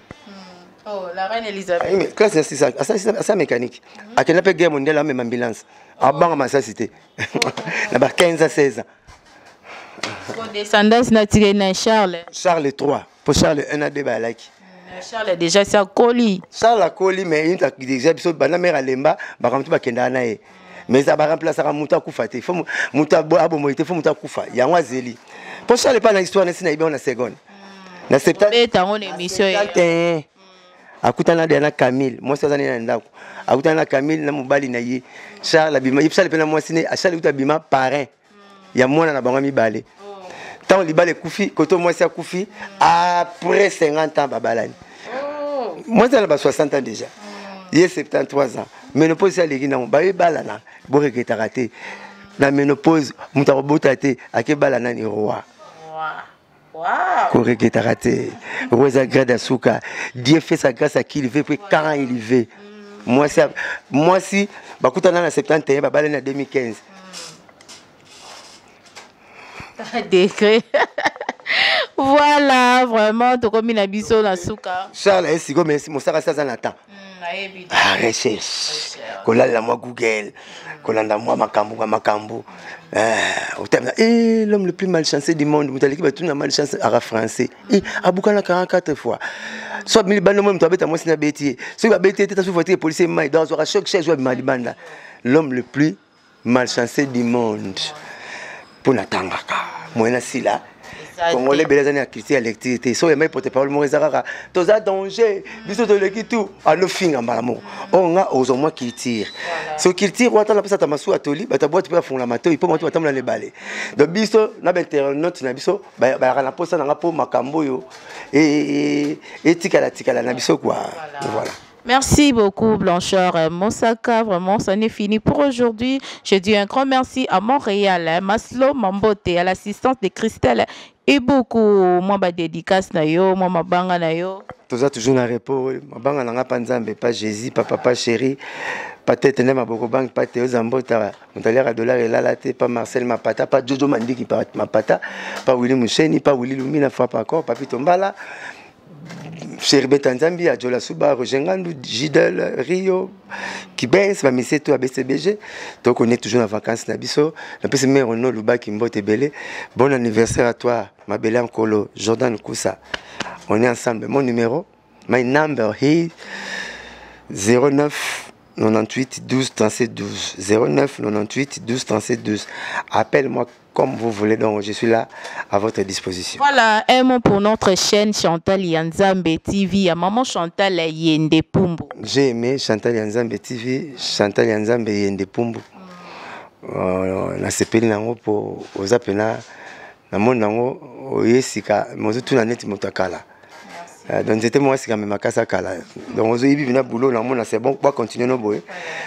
Oh, la reine Elisabeth. Classe, c'est ça, c'est mécanique. À quelle époque guerre mondiale, même ambulance. À Bangama, ça c'était. Là-bas, 15 à 16 ans. Pour descendance, na Charles. Charles III. Pour Charles, un a deux balaki. Charles déjà c'est Coli. Charles a Coli, mais il a déjà besoin de mère à Lemba, par exemple, tu vas kender. Mais ça va remplacer à Mouta Koufa. Il faut Mouta Abomoïte, il faut Mouta Koufa. Il y a un Zéli. Pour Charles, pas dans l'histoire, c'est une bonne seconde. Na septembre. On émission. Akutana de na Camille moi ça zana ndako akutana na Camille na mobali na ye Charles abima Charles pena moi sine a Charles utabima parrain ya mwana na bango mibale tant libale kufi koto moi ça kufi après 50 ans babalani moi ça na 60 ans déjà il est 73 ans ménopause ya legi na ba balana bo regeta raté la ménopause mutarobota te akebala na ni roi. Wow. Rosa grade Souka. Dieu fait sa grâce à qui il veut, puis quand il veut. Moi si, bah, quand on a 71, bah, en 2015. Décret. Voilà, vraiment, tu comme une biso na Souka. Charles, est-ce que merci, mon ça ça n'attend. Ah, recherche. Kolala moi Google. Kolanda moi makambo. L'homme le plus malchanceux du monde, vous allez dire tout malchanceux à français. Aboukana 44 fois. Soit mille bandes moi tu as moi c'est bêtier. Si tu as bêtier tu as souffert policier mai dans chaque chaise joie malibanda. L'homme le plus malchanceux du monde. Pour natangaka. Moi na sila. Congolais beleza na activité électricité so yemai porte parole mo ezaraka toza danger biso to leki tout à no finga malamo on a ozo moi qui tire ce qui tire wata na pesa ta masu atoli bata boîte pe fond la mato il peut monter batamla le balé donc biso na internaute na biso ba na posa na po makambo yo et tikala na biso quoi voilà. Merci beaucoup, Blanchard Mosaka. Vraiment, ça n'est fini pour aujourd'hui. Je dis un grand merci à Montréal, Maslo Mambote, à l'assistance de Christelle et beaucoup. Moi, ma dédicace na yo, moi, ma banga na yo. Tout ça toujours na repos. Ma banga na panzambe, pas Jésus, pas papa chéri. Pas tête nema boko bank, pas Théo Zambota. Montalère à dollar et là la pas Marcel Mapata, pas Jojo Mandi qui parle Mapata, pas Willy Moucheni, pas Willy Lumina, frappe encore, pas Pitombala. Cherbe Tanzambia, Adjola Suba, Rogengandu, Gidel, Rio, Kibens, Bamiseto, ABCBG. Donc on est toujours en vacances, Nabiso. La plus mère, on a Luba Kimbote Belé. Bon anniversaire à toi, ma belle Ankolo, Jordan Koussa. On est ensemble. Mon numéro, my number is 09 98 12 37 12. 09 98 12 37 12. Appelle-moi comme vous voulez, donc je suis là à votre disposition. Voilà, un mot pour notre chaîne Chantal Yanzambe TV, à maman Chantal Yende Pumbu. J'ai aimé Chantal Yanzambe TV, Chantal Yanzambe Yende Pumbu. Na sepeli nango pour aux appena na mon nango oyesika mozo tuna neti motakala. Donc c'était moi c'est quand même makasa kala. Donc ozo yibi bina boulot na mon c'est bon, on va continuer no boy.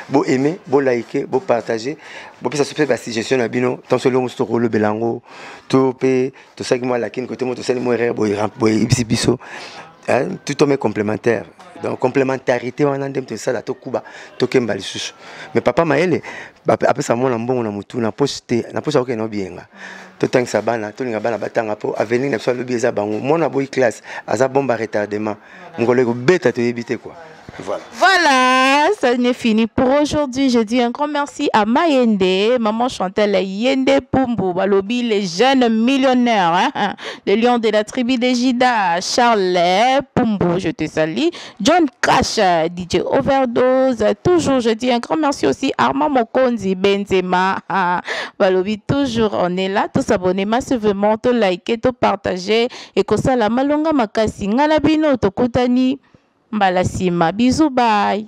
Bo aimer, bo liker, bo partager. Bo ça se fait parce que gestion na bino, tant solo mo stoko le belango, to pe, to ça que moi la kin côté mo to sel mo rare boy ibisi biso. Tout est complémentaire. Donc complémentarité on a ndem ça la to kuba, to kembali susu. Mais papa maele, après ça mon mbongo na mutu na poste, na poste ok no bienga. Tout temps ça bana, tout nga bana batanga po avenir na so le bieza bango. Mon na boy classe, aza bomba retardement. Ngolo ko beta to yebite quoi. Voilà. Voilà, ça n'est fini pour aujourd'hui. Je dis un grand merci à Mayende, maman Chantal Yende Pumbu, Balobi, les jeunes millionnaires, hein, les lions de la tribu des Jida, Charles Pumbu, je te salue, John Cash, DJ Overdose, toujours, je dis un grand merci aussi à Armand Mokonzi, Benzema, Balobi, toujours, on est là, tous abonnés massivement, tout liker, tout partager, et que ça, la malonga makasi, ngalabino, to kutani. Mbalasima, bisous, bye.